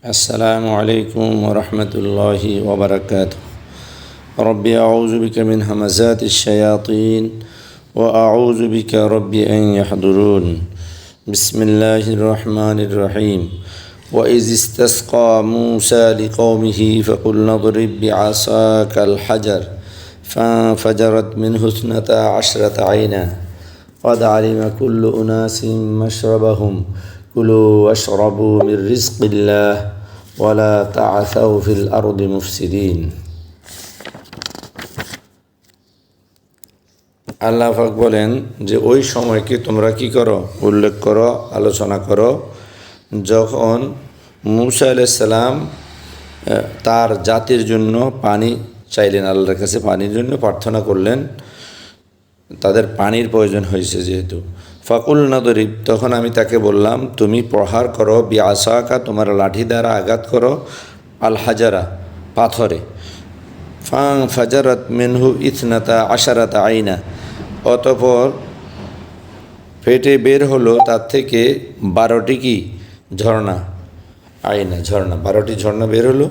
السلام عليكم ورحمة الله وبركاته. ربي أعوذ بك من همزات الشياطين وأعوذ بك ربي أن يحضرون. بسم الله الرحمن الرحيم. وإذ استسقى موسى لقومه فقلنا اضرب بعصاك الحجر فانفجرت منه 12 عينا قد علم كل أناس مشربهم كلوا واشربوا من رزق الله ولا تعثوا في الأرض مفسدين. আল্লাহ পাক বলেন যে ওই সময়কে তোমরা কি করো, উল্লেখ করো, আলোচনা করো যখন মূসা আলাইহিস সালাম তার জাতির জন্য পানি চাইলেন, আল্লাহর কাছে পানির জন্য প্রার্থনা করলেন, তাদের পানির প্রয়োজন হয়েছে যেহেতু। ফাকুল নাদরিব, তখন আমি তাকে বললাম তুমি প্রহার করো, বিআসাকা, তোমার লাঠি দ্বারা আঘাত করো, আল হাজারা, পাথরে। ফাং ফাজারাত মিনহু 12 আইনা, অতঃপর ফেটে বের হলো তার থেকে 12টি কি ঝর্ণা, আইনা ঝর্ণা, 12টি ঝর্ণা বের হলো।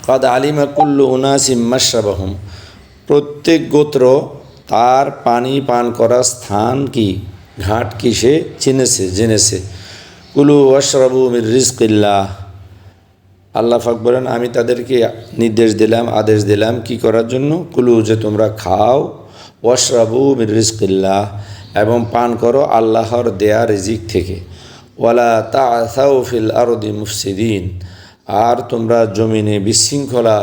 কাদ আলিমা কুল্লু উনাসিম মাশরাবাহুম, প্রত্যেক গোত্র তার পানি পান করার স্থান কি, ঘাট কি, সে জেনেছে। কুলু ওয়াশরাবু মির রিজকিল্লাহ, আল্লাহ পাক বলেন আমি তাদেরকে নির্দেশ দিলাম, আদেশ দিলাম কি করার জন্য, কুলু, যে তোমরা খাও, ওয়াশরাবু মির রিজকিল্লাহ, এবং পান করো আল্লাহর দেয়া রিজিক থেকে। ওয়ালা তাআসাউ ফিল আরদি মুফসিদিন, আর তোমরা জমিনে বিশৃঙ্খলা,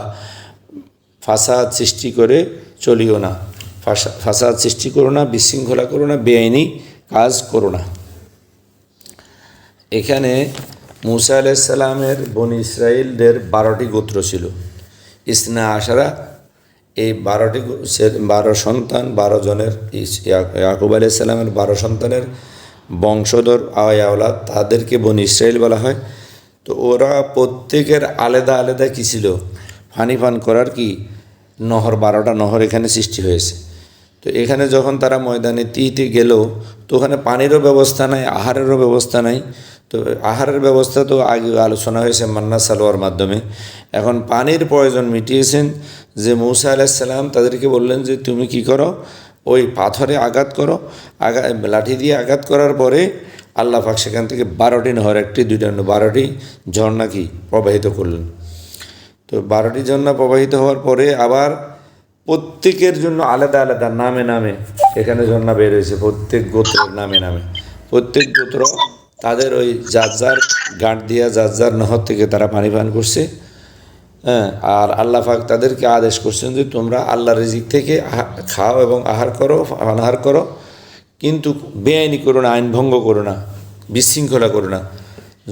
ফাসাদ সৃষ্টি করে চলিও না, ফাসাদ সৃষ্টি করো না, বিশৃঙ্খলা করো না, বেআইনি কাজ করো না। এখানে মূসা আলাইহিস সালামের বনি ইসরাইলদের 12টি গোত্র ছিল, ইসনা আশারা, এই 12 সন্তান, 12 জনের, ইয়াকুব আলাইহিস সালামের 12 সন্তানের বংশধর আওলাদ, তাদেরকে বনি ইসরাইল বলা হয়। তো ওরা প্রত্যেকের আলাদা আলাদা কী ছিল, পানি পান করার কি নহর, 12টা নহর এখানে সৃষ্টি হয়েছে। তো এখানে যখন তারা ময়দানে তিতে গেল, তো ওখানে পানিরও ব্যবস্থা নাই, আহারেরও ব্যবস্থা নাই। তো আহারের ব্যবস্থা তো আগে আলোচনা হয়েছে মান্না সালোয়ার মাধ্যমে। এখন পানির প্রয়োজন মিটিয়েছেন যে মূসা আলাইহিস সালাম তাদেরকে বললেন যে তুমি কি করো, ওই পাথরে আঘাত করো, লাঠি দিয়ে আঘাত করার পরে আল্লাহ পাক সেখান থেকে 12টি নহর, 1টি 2টা 12টি ঝর্ণা কি প্রবাহিত করলেন। তো 12টি ঝর্ণা প্রবাহিত হওয়ার পরে আবার প্রত্যেকের জন্য আলাদা আলাদা নামে নামে এখানে ঝর্ণা বের হয়েছে, প্রত্যেক গোত্রের নামে নামে। প্রত্যেক গোত্র তাদের ওই যার যার গাঁট দিয়া যার যার নহর থেকে তারা পানি পান করছে। আর আল্লাহ পাক তাদেরকে আদেশ করছেন যে তোমরা আল্লাহর রিজিক থেকে খাও এবং আহার করো, কিন্তু বেআইনি করো না, আইন ভঙ্গ করো না, বিশৃঙ্খলা করো না,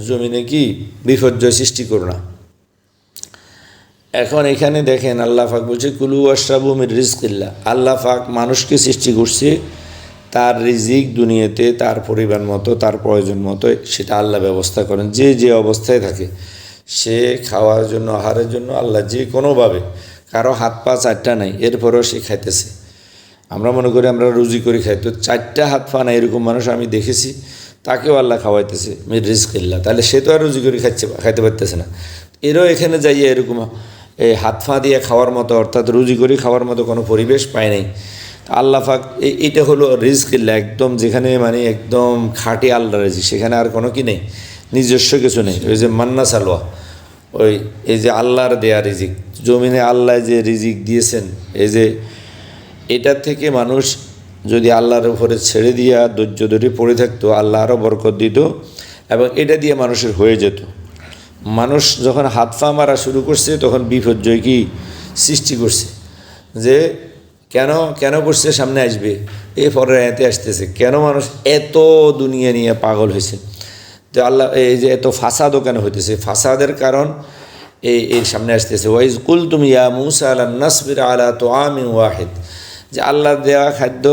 জমিনে কি বিপর্যয় সৃষ্টি করো না। এখন এখানে দেখেন আল্লাহ পাক বলছে কুলু ওয়াশরাবু মির রিজকিল্লাহ, আল্লাহ পাক মানুষকে সৃষ্টি করছে তার রিজিক দুনিয়াতে তার পরিমাণ মতো, তার প্রয়োজন মতো সেটা আল্লাহ ব্যবস্থা করেন। যে যে অবস্থায় থাকে সে খাওয়ার জন্য, আহারের জন্য আল্লাহ যে কোনোভাবে, কারো হাত পা 4টা নাই এরপরেও সে খাইতেছে। আমরা মনে করি আমরা রুজি করে খাই, তো 4টা হাত পা নাই এরকম মানুষ আমি দেখেছি, তাকেও আল্লাহ খাওয়াইতেছে মির রিজকিল্লাহ, তাহলে সে তো আর রুজি করে খাইতে পারতেছে না। এরও এখানে যাইয়া এরকম এই হাত পা দিয়ে খাওয়ার মতো, অর্থাৎ রুজি করে খাওয়ার মতো কোনো পরিবেশ পায় নাই। আল্লাহ পাক এটা হলো রিজকিল্লাহ, একদম যেখানে মানে একদম খাঁটি আল্লাহ রিজিক, সেখানে আর কোনো কি নেই, নিজস্ব কিছু নেই। ওই যে মান্না সালোয়া, এই যে আল্লাহর দেয়া রিজিক, জমিনে আল্লাহ যে রিজিক দিয়েছেন, এই যে এটার থেকে মানুষ যদি আল্লাহর উপরে ছেড়ে দিয়া ধৈর্য ধরে পড়ে থাকতো, আল্লাহ আরও বরকত দিত এবং এটা দিয়ে মানুষের হয়ে যেত। মানুষ যখন হাত পা মারা শুরু করছে তখন বিপর্যয় কি সৃষ্টি করছে, যে কেন করছে সামনে আসবে, এই পরের আয়াতে আসতেছে কেন মানুষ এত দুনিয়া নিয়ে পাগল হয়েছে। তো আল্লাহ এই যে এত ফাসাদও কেন হইতেছে, ফাসাদের কারণ এই সামনে আসতেছে। ওয়াইজ কুলতুম ইয়া মূসা লান নাসবিরা আলা তুআমিন ওয়াহিদ, যে আল্লাহর দেওয়া খাদ্য,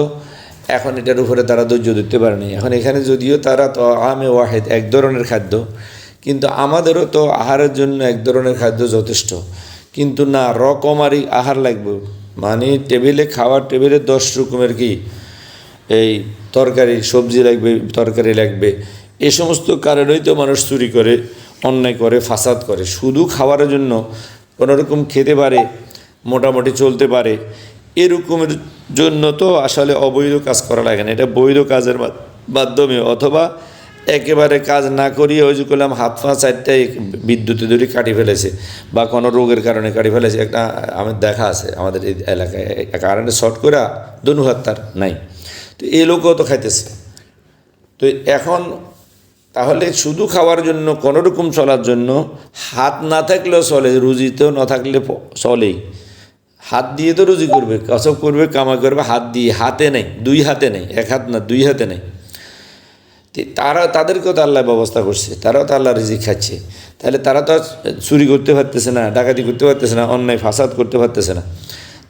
এখন এটার উপরে তারা ধৈর্য ধরতে পারেনি। এখন এখানে যদিও তারা তুআমে ওয়াহিদ, এক ধরনের খাদ্য, কিন্তু আমাদেরও তো আহারের জন্য এক ধরনের খাদ্য যথেষ্ট, কিন্তু না, রকমারি আহার লাগবে, মানে টেবিলে খাওয়ার টেবিলে 10 রকমের কি এই তরকারি, সবজি লাগবে, তরকারি লাগবে, এ সমস্ত কারণেই তো মানুষ চুরি করে, অন্যায় করে, ফাসাদ করে। শুধু খাওয়ার জন্য কোনোরকম খেতে পারে, মোটামুটি চলতে পারে, এরকমের জন্য তো আসলে অবৈধ কাজ করা লাগে না। এটা বৈধ কাজের মাধ্যমে, অথবা একেবারে কাজ না করিয়ে ওই যে করলাম হাত পা চারটায় বিদ্যুতে দড়ি কাটি ফেলেছে বা কোনো রোগের কারণে কাটি ফেলেছে, একটা আমার দেখা আছে আমাদের এই এলাকায়, কারণে শর্ট করে দনু হাত তার নাই, তো এই লোকও তো খাইতেছে। তো এখন তাহলে শুধু খাওয়ার জন্য, কোনোরকম চলার জন্য হাত না থাকলেও চলে, রুজিতেও না থাকলে চলেই। হাত দিয়ে তো রুজি করবে, কসব করবে, কামাই করবে হাত দিয়ে, হাতে নেই, দুই হাতে নেই, এক হাত না দুই হাতে নেই। তাদেরকেও তো আল্লাহ ব্যবস্থা করছে, তারাও তো আল্লাহ রিজিক খাচ্ছে। তাহলে তারা তো চুরি করতে পারতেছে না, ডাকাতি করতে পারতেছে না, অন্যায় ফাসাদ করতে পারতেছে না,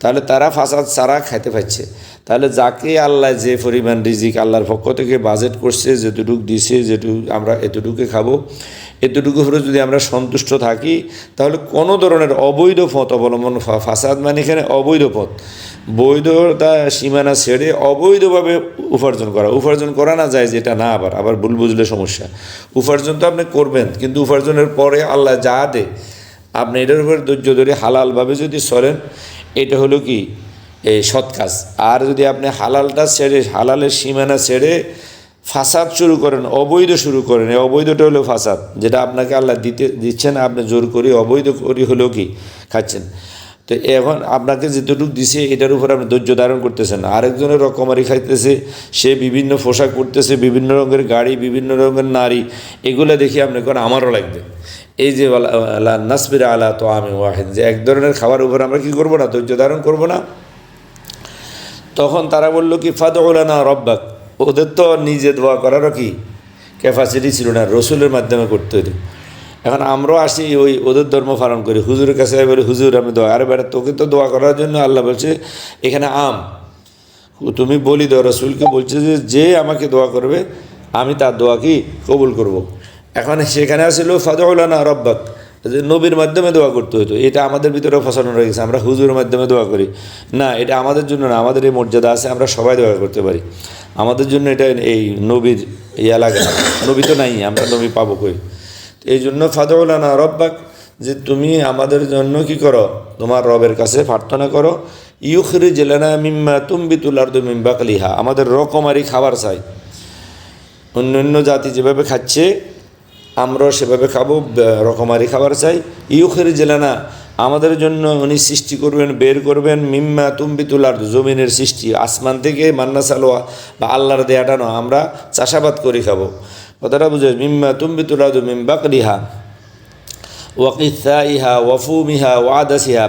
তাহলে তারা ফাসাদ ছাড়া খাইতে পারছে। তাহলে যাকে আল্লাহ যে পরিমাণ রিজিক আল্লাহর পক্ষ থেকে বাজেট করছে, যেটুকু দিছে, যেটুকু আমরা এতটুকু খাবো, এতটুকু হলে যদি আমরা সন্তুষ্ট থাকি, তাহলে কোনো ধরনের অবৈধ পথ অবলম্বন, ফাসাদ মানে এখানে অবৈধ পথ, বৈধতা সীমানা ছেড়ে অবৈধভাবে উপার্জন করা না যায়, যেটা না আবার ভুল বুঝলে সমস্যা। উপার্জন তো আপনি করবেন, কিন্তু উপার্জনের পরে আল্লাহ যা দে আপনি এটার উপর ধৈর্য ধরে হালালভাবে যদি চলেন, এটা হলো কি এই সৎ কাজ। আর যদি আপনি হালালটা ছেড়ে, হালালের সীমানা ছেড়ে ফাসাদ শুরু করেন, অবৈধ শুরু করেন, এই অবৈধটা হলো ফাসাদ, যেটা আপনাকে আল্লাহ দিচ্ছেন, আপনি জোর করি অবৈধ করি হলেও কি খাচ্ছেন। তো এখন আপনাকে যেটুকু দিছে এটার উপর আপনি ধৈর্য ধারণ করতেছেন না। আরেকজনের রকমারি খাইতেছে, সে বিভিন্ন পোশাক পরতেছে, বিভিন্ন রঙের গাড়ি, বিভিন্ন রঙের নারী, এগুলো দেখে আপনি কোন আমারও লাগবে। এই যে নাসবির আলা তো আমি ওয়াহিদ, যে এক ধরনের খাবার উপর আমরা কি করব না, ধৈর্য ধারণ করব না। তখন তারা বলল কি ফাদউলানা রব্বাক, ওদের তো নিজে দোয়া করারও কি ক্যাপাসিটি ছিল না, রসুলের মাধ্যমে করতে হতো। এখন আমরাও আসি ওই ওদের ধর্ম পালন করি, হুজুরের কাছে বলি হুজুর আমি দোয়া, আরে বেটা তোকে তো দোয়া করার জন্য আল্লাহ বলছে এখানে তুমি বলি দাও, রসুলকে বলছে যে আমাকে দোয়া করবে আমি তার দোয়া কি কবুল করব। এখন সেখানে আসলে ফাদউলানা রব্বাক, যে নবীর মাধ্যমে দোয়া করতে হতো। এটা আমাদের ভিতরেও ফসানো রয়ে গেছে, আমরা হুজুরের মাধ্যমে দোয়া করি না, এটা আমাদের জন্য না, আমাদের এই মর্যাদা আছে, আমরা সবাই দোয়া করতে পারি, আমাদের জন্য এটা এই নবীর লাগে না, নবী তো নাই, আমরা নবী পাবো কই। এই জন্য ফাদউলানা রব্বাক, যে তুমি আমাদের জন্য কি করো, তোমার রবের কাছে প্রার্থনা করো, ইউখরিজ লানা মিম্মা তুমবিতুল আরদু মিন বাকলিহা, আমাদের রকমারি খাবার চাই, অন্য জাতি যেভাবে খাচ্ছে আমরাও সেভাবে খাবো, রকমারি খাবার চাই। ইউখরিজ লানা, আমাদের জন্য উনি সৃষ্টি করবেন, বের করবেন, মিম্মা তুমবিতুল আরদু, জমিনের সৃষ্টি, আসমান থেকে মান্না সালোয়া বা আল্লাহর দেয়াটা না, আমরা চাষাবাদ করে খাবো, কথাটা বুঝে। মিম্মা তুমবিতুল আরদু মিন বাকলিহা ওয়াকিসাইহা ওয়াফুমিহা ওয়াদাসিহা,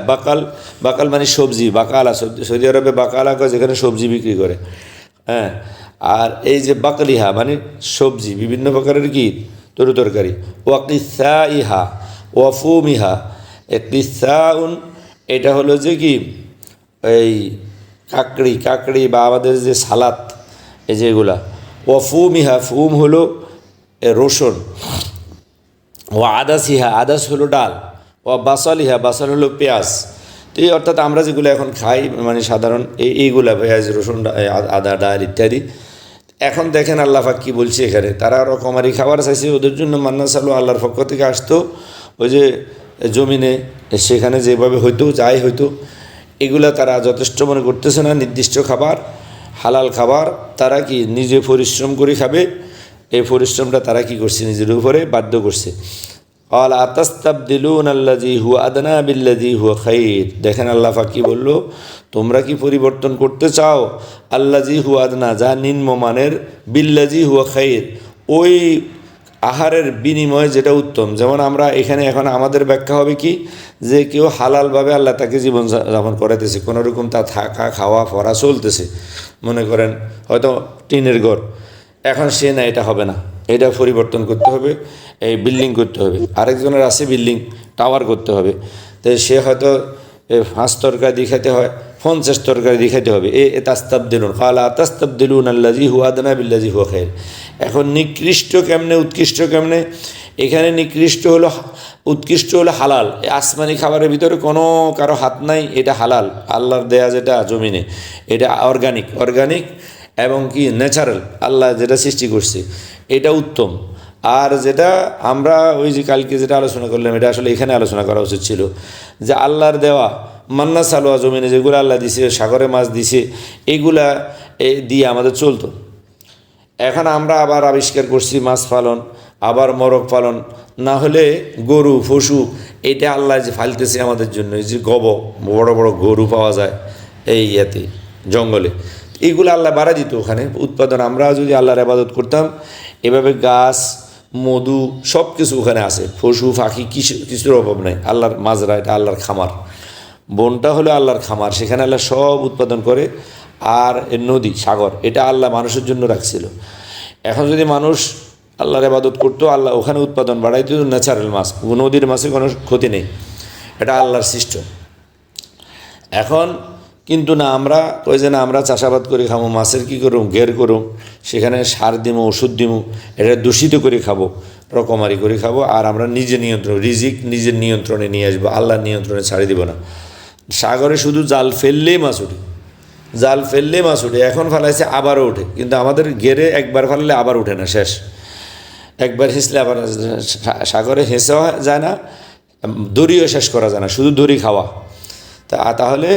বাকাল মানে সবজি, বাকালা, সৌদি আরবে বাকালা করে যেখানে সবজি বিক্রি করে, হ্যাঁ। আর এই যে বাকলিহা মানে সবজি, বিভিন্ন প্রকারের কি তরকারি। ওয়াকিসাইহা ওয়াফুমিহা, কিসাউন এটা হলো যে কি এই কাকড়ি বা আমাদের যে সালাত, এই যেগুলা। ওয়াফুমিহা, ফুম হলো রসুন। ও আদাসিহা, আদাস হলো ডাল। ও বাসালিহা, বাসাল হলো পেঁয়াজ। তো এই অর্থাৎ আমরা যেগুলো এখন খাই মানে সাধারণ এইগুলা পেঁয়াজ, রসুন, আদা, ডাল ইত্যাদি। এখন দেখেন আল্লাহ পাক কী বলছে এখানে, তারা রকমারি খাবার চাইছে, ওদের জন্য মান্না সালো আল্লাহর পক্ষ থেকে আসতো, ওই যে জমিনে সেখানে যেভাবে হইতো যাই হইতো, এগুলা তারা যথেষ্ট মনে করতেছে না। নির্দিষ্ট খাবার, হালাল খাবার তারা কি নিজে পরিশ্রম করে খাবে, এই পরিশ্রমটা তারা কি করছে, নিজের উপরে বাধ্য করছে। ক্বালা আতাস্তাবদিলুনা আল্লাযী হুয়া আদনা বিল্লাযী হুয়া খায়র, দেখেন আল্লাহ পাক কি বলল, তোমরা কি পরিবর্তন করতে চাও আল্লাযী হুয়া আদনা, যা নিম্নমানের, বিল্লাযী হুয়া খায়র, ওই আহারের বিনিময়ে যেটা উত্তম। যেমন আমরা এখানে এখন আমাদের ব্যাখ্যা হবে কি, যে কেউ হালালভাবে আল্লাহ তাকে জীবন যাপন করাইতেছে, কোনোরকম তা থাকা খাওয়া পড়া চলতেছে, মনে করেন হয়তো টিনের ঘর, এখন সে না, এটা হবে না, এটা পরিবর্তন করতে হবে, এই বিল্ডিং করতে হবে। আরেকজনের আছে বিল্ডিং টাওয়ার করতে হবে, তো সে হয়তো 5 তরকারি দেখাতে হয়, 50 তরকারি দেখাতে হবে। তাস্তাবদিলুন, ক্বালা তাস্তাবদিলুনা আল্লাযী হুয়া আদনা বিল্লাযী হুয়া খায়র। এখন নিকৃষ্ট কেমনে, উৎকৃষ্ট কেমনে, এখানে নিকৃষ্ট হলো, উৎকৃষ্ট হলো হালাল, আসমানি খাবারের ভিতরে কোনো কারো হাত নাই, এটা হালাল, আল্লাহর দেয়া যেটা জমিনে, এটা অর্গানিক, এবং কি ন্যাচারাল আল্লাহ যেটা সৃষ্টি করছে এটা উত্তম। আর যেটা আমরা ওই যে কালকে যেটা আলোচনা করলাম, এটা আসলে এখানে আলোচনা করা উচিত ছিল, যে আল্লাহর দেওয়া মান্না সালোয়া জমিনে যেগুলো আল্লাহ দিছে, সাগরে মাছ দিছে, এইগুলা দিয়ে আমাদের চলতো। এখন আমরা আবার আবিষ্কার করছি মাছ পালন, আবার মোরগ পালন, না হলে গরু পশু, এটা আল্লাহ যে ফালতেছে আমাদের জন্য, এই যে বড় বড় গরু পাওয়া যায় এই ইয়াতে জঙ্গলে, এইগুলো আল্লাহ বাড়া দিত ওখানে উৎপাদন। আমরা যদি আল্লাহর ইবাদত করতাম, এভাবে গাছ মধু সব কিছু ওখানে আছে, পশু পাখি কিছুর অভাব নাই। আল্লাহর মাজরা, এটা আল্লাহর খামার, বনটা হলো আল্লাহর খামার, সেখানে আল্লাহ সব উৎপাদন করে। আর নদী সাগর এটা আল্লাহ মানুষের জন্য রাখছিল। এখন যদি মানুষ আল্লাহর ইবাদত করতো, আল্লাহ ওখানে উৎপাদন বাড়াইতো, ন্যাচারাল মাছ, নদীর মাছে কোনো ক্ষতি নেই, এটা আল্লাহর সৃষ্ট। এখন কিন্তু না, আমরা ওই যে না আমরা চাষাবাদ করে খাবো, মাছের কী করুম, ঘের করুম, সেখানে সার দিমু, ওষুধ দিমু, এটা দূষিত করে খাবো, রকমারি করে খাবো। আর আমরা নিজে নিয়ন্ত্রণ, রিজিক নিজের নিয়ন্ত্রণে নিয়ে আসবো, আল্লাহর নিয়ন্ত্রণে ছাড়ি দিব না। সাগরে শুধু জাল ফেললেই মাছ ওঠে, জাল ফেললেই মাছ ওঠে। এখন ফেলাইছে আবারও ওঠে, কিন্তু আমাদের ঘেরে একবার ফেললে আবার ওঠে না, শেষ। একবার হেঁচলে আবার সাগরে হেঁচেও যায় না, দড়িও শেষ করা যায় না, শুধু দড়ি খাওয়া। তাহলে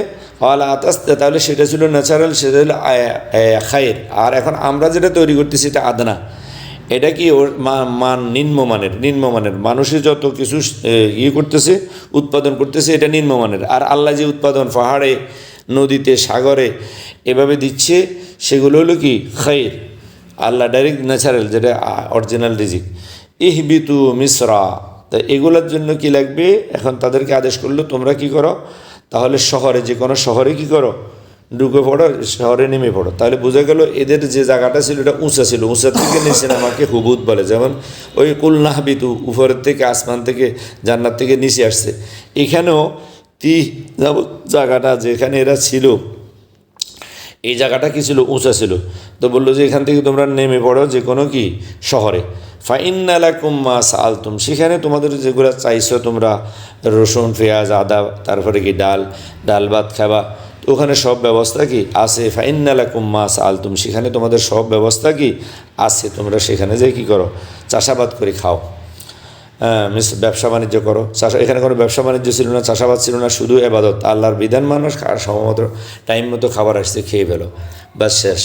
তাহলে সেটা ছিল ন্যাচারাল, সেটা হলো খায়ের। আর এখন আমরা যেটা তৈরি করতেছি এটা আদনা, এটা কি ওর নিম্নমানের মানুষের যত কিছু করতেছে, উৎপাদন করতেছে, এটা নিম্নমানের। আর আল্লাহ যে উৎপাদন পাহাড়ে, নদীতে, সাগরে এভাবে দিচ্ছে, সেগুলো হলো কি খায়ের, আল্লাহ ডাইরেক্ট ন্যাচারাল, যেটা অরিজিনাল রিজিক। ইহবিতু মিসরা, তা এগুলোর জন্য কি লাগবে? এখন তাদেরকে আদেশ করলো, তোমরা কি করো, তাহলে শহরে, যে কোনো শহরে কি করো, ঢুকে পড়ো, শহরে নেমে পড়ো। তাহলে বোঝা গেল এদের যে জায়গাটা ছিল এটা উঁচা ছিল, উঁচা থেকে নিচে নামাকে হুবুত বলে। যেমন ওই কুলনাহবিতু, উপরের থেকে, আসমান থেকে, জান্নাত থেকে নিচে আসছে। এখানেও জায়গাটা যেখানে এরা ছিল, এই জায়গাটা কী ছিল, উঁচা ছিল। তো বললো যে এখান থেকে তোমরা নেমে পড়ো যে কোনো কি শহরে, ফাইন্না লাকুম মা সাআলতুম, সেখানে তোমাদের যেগুলো চাইছো তোমরা, রসুন, পেঁয়াজ, আদা, তারপরে কি ডাল ভাত খাবা, তো ওখানে সব ব্যবস্থা কি আছে। ফাইন্না লাকুম মা সাআলতুম, সেখানে তোমাদের সব ব্যবস্থা কি আছে, তোমরা সেখানে যে কী করো, চাষাবাদ করে খাও, ব্যবসা বাণিজ্য করো। এখানে কোনো ব্যবসা বাণিজ্য ছিল না, চাষাবাদ ছিল না, শুধু এবাদত, আল্লাহর বিধান মানুষ, আর সময়মতো টাইম মতো খাবার আসছে, খেয়ে ফেলো, বাস শেষ।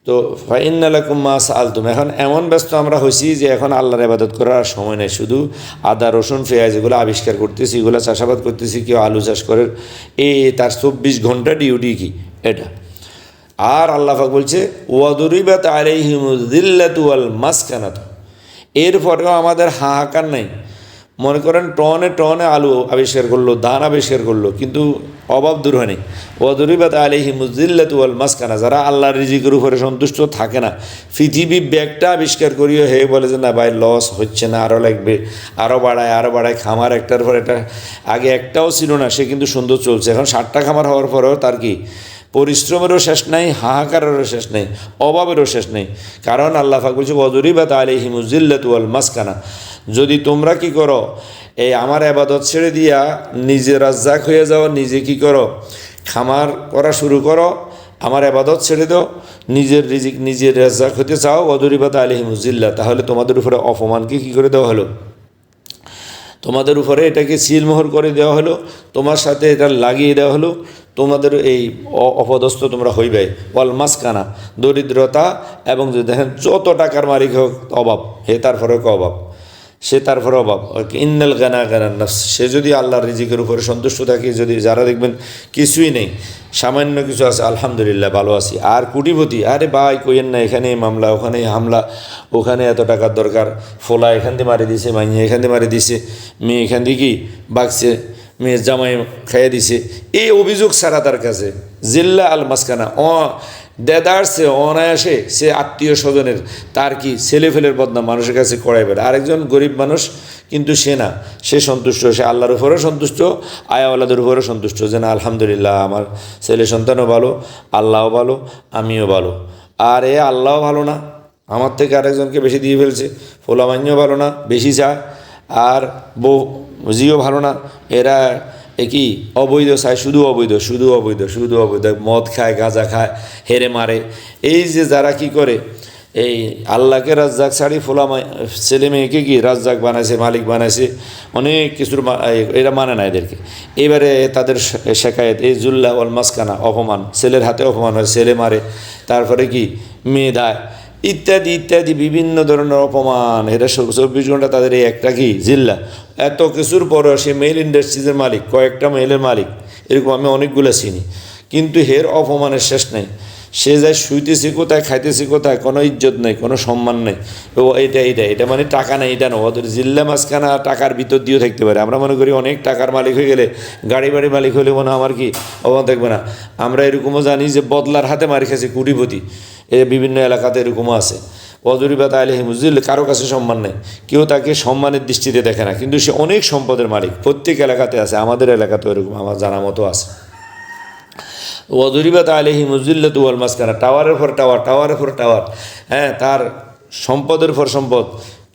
তো ফাইন্না লাকুম মা সাআলতুম, এখন এমন ব্যস্ত আমরা হয়েছি যে এখন আল্লাহর ইবাদত করার আর সময় নেই, শুধু আদা, রসুন, পেঁয়াজ এগুলো আবিষ্কার করতেছি, এগুলো চাষাবাদ করতেছি। কেউ আলু চাষ করে, তার 24 ঘন্টা ডিউটি কি এটা। আর আল্লাহ পাক বলছে ওয়াদুরিবাত আলাইহিমুয যিল্লাতু ওয়াল মাসকানাতু, এরপরেও আমাদের হাহাকার নাই। মনে করেন টনে টনে আলু আবিষ্কার করলো, ধান আবিষ্কার করলো, কিন্তু অভাব দূর হয়নি। ওয়াদুরিবাত আলাইহিমুয যিল্লাতু ওয়াল মাসকানা, যারা আল্লাহর রিজিকের উপরে সন্তুষ্ট থাকে না, পৃথিবী ব্যাগটা আবিষ্কার করিও হে বলে যে না ভাই লস হচ্ছে না, আরও লাগবে, আরও বাড়ায়, খামার একটার পর একটা, আগে একটাও ছিল না, সে কিন্তু সুন্দর চলছে। এখন 60টা খামার হওয়ার পরেও তার কি পরিশ্রমেরও শেষ নাই, হাহাকারেরও শেষ নেই, অভাবেরও শেষ নেই। কারণ আল্লাহ পাক বলছে ওয়াদুরিবাত আলাইহিমুয যিল্লাতু ওয়াল মাসকানা, যদি তোমরা কি করো, এই আমার ইবাদত ছেড়ে দিয়া নিজে রাজ্জাক হয়ে যাও, নিজে কি করো, খামার করা শুরু করো, আমার ইবাদত ছেড়ে দাও, নিজের রিজিক নিজের রাজ্জাক হতে চাও, ওয়াদুরিবাত আলাইহিমুয যিল্লাহ, তাহলে তোমাদের উপরে অপমানকে কী করে দেওয়া হলো, তোমাদের উপরে এটাকে সিলমোহর করে দেওয়া হলো, তোমার সাথে এটা লাগিয়ে দেওয়া হলো, তোমাদের এই অপদস্থ তোমরা হইবে। ওয়াল মাসকানা, দরিদ্রতা, এবং যদি দেখেন যত টাকার মালিক হোক অভাব, তারপরে অভাব, তারপরে অভাব। ইন্নাল গানা গানার নাফস, সে যদি আল্লাহর রিজিকের উপরে সন্তুষ্ট থাকে, যদি যারা দেখবেন কিছুই নেই, সামান্য কিছু আছে, আলহামদুলিল্লাহ ভালো আছি। আর কোটিপতি, আরে ভাই কইেন না, এখানে মামলা, ওখানে হামলা, ওখানে এত টাকার দরকার, ফোলা এখান দিয়ে মারি দিছে, মাইয়া এখান দিয়ে মারি দিছে, মেয়ে এখান দিয়ে কি বাগছে, মেয়ের জামাই খাইয়ে দিছে, এই অভিযোগ ছাড়া তার কাছে জিল্লা আল মাসকানা, দেদারসে অনায়াসে সে আত্মীয় স্বজনের, তার কি ছেলেফেলের বদনাম মানুষের কাছে করাই বেড়ে। আরেকজন গরিব মানুষ, কিন্তু সে না, সে সন্তুষ্ট, সে আল্লাহর উপরেও সন্তুষ্ট, আয়াওয়ালাদের উপরেও সন্তুষ্ট, যে না আলহামদুলিল্লাহ আমার ছেলে সন্তানও ভালো, আল্লাহও ভালো, আমিও ভালো। আর আল্লাহও ভালো না, আমার থেকে আরেকজনকে বেশি দিয়ে ফেলছে, ফোলামাইও ভালো না, বেশি চায়, আর বউ জিও ভালো না, এরা কি অবৈধ চায়, শুধু অবৈধ, শুধু অবৈধ, শুধু অবৈধ, মদ খায়, গাঁজা খায়, হেরে মারে। এই যে যারা কি করে, এই আল্লাহকে রাজ্জাক ছাড়ি ফোলা ছেলে মেয়েকে কি রাজ্জাক বানাইছে, মালিক বানাইছে, অনেক কিছুর এরা মানে না এদেরকে। এবারে তাদের শেখায়ত এই জুল্লা ওয়াল মাসকানা, অপমান, ছেলের হাতে অপমান হয়, ছেলে মারে, তারপরে কি মেয়ে দেয়, ইত্যাদি ইত্যাদি বিভিন্ন ধরনের অপমান। এরা 24 ঘন্টা তাদের এই একটা কি জিল্লা। এত কিছুর পরও সে মেল ইন্ডাস্ট্রিজের মালিক, কয়েকটা মেলের মালিক, এরকম আমি অনেকগুলো চিনি, কিন্তু হের অপমানের শেষ নেই। সে যায় শুইতেছে কোথায়, খাইতেছে কোথায়, কোনো ইজ্জত নেই, কোনো সম্মান নেই। ও এটা মানে টাকা নেই, এটা না, ওদের জিল্লা মাঝখানা টাকার ভিতর দিয়েও থাকতে পারে। আমরা মনে করি অনেক টাকার মালিক হয়ে গেলে, গাড়ি বাড়ি মালিক হলে মনে আমার কি অভাব থাকবে না। আমরা এরকমও জানি যে বদলার হাতে মারি খেয়েছে কোটিপতি, এ বিভিন্ন এলাকাতে এরকমও আছে। অজরিবাত আলাইহিমুজ্জিল্লা, কারো কাছে সম্মান নেই, কেউ তাকে সম্মানের দৃষ্টিতে দেখে না, কিন্তু সে অনেক সম্পদের মালিক, প্রত্যেক এলাকাতে আছে, আমাদের এলাকাতেও এরকম আমার জানা মতো আছে। ওয়াদুরিবাত আলাইহিমুজ্জিল্লাতু ওয়াল মাসকানা, টাওয়ারের পর টাওয়ার, টাওয়ারের পর টাওয়ার, হ্যাঁ, তার সম্পদের পর সম্পদ।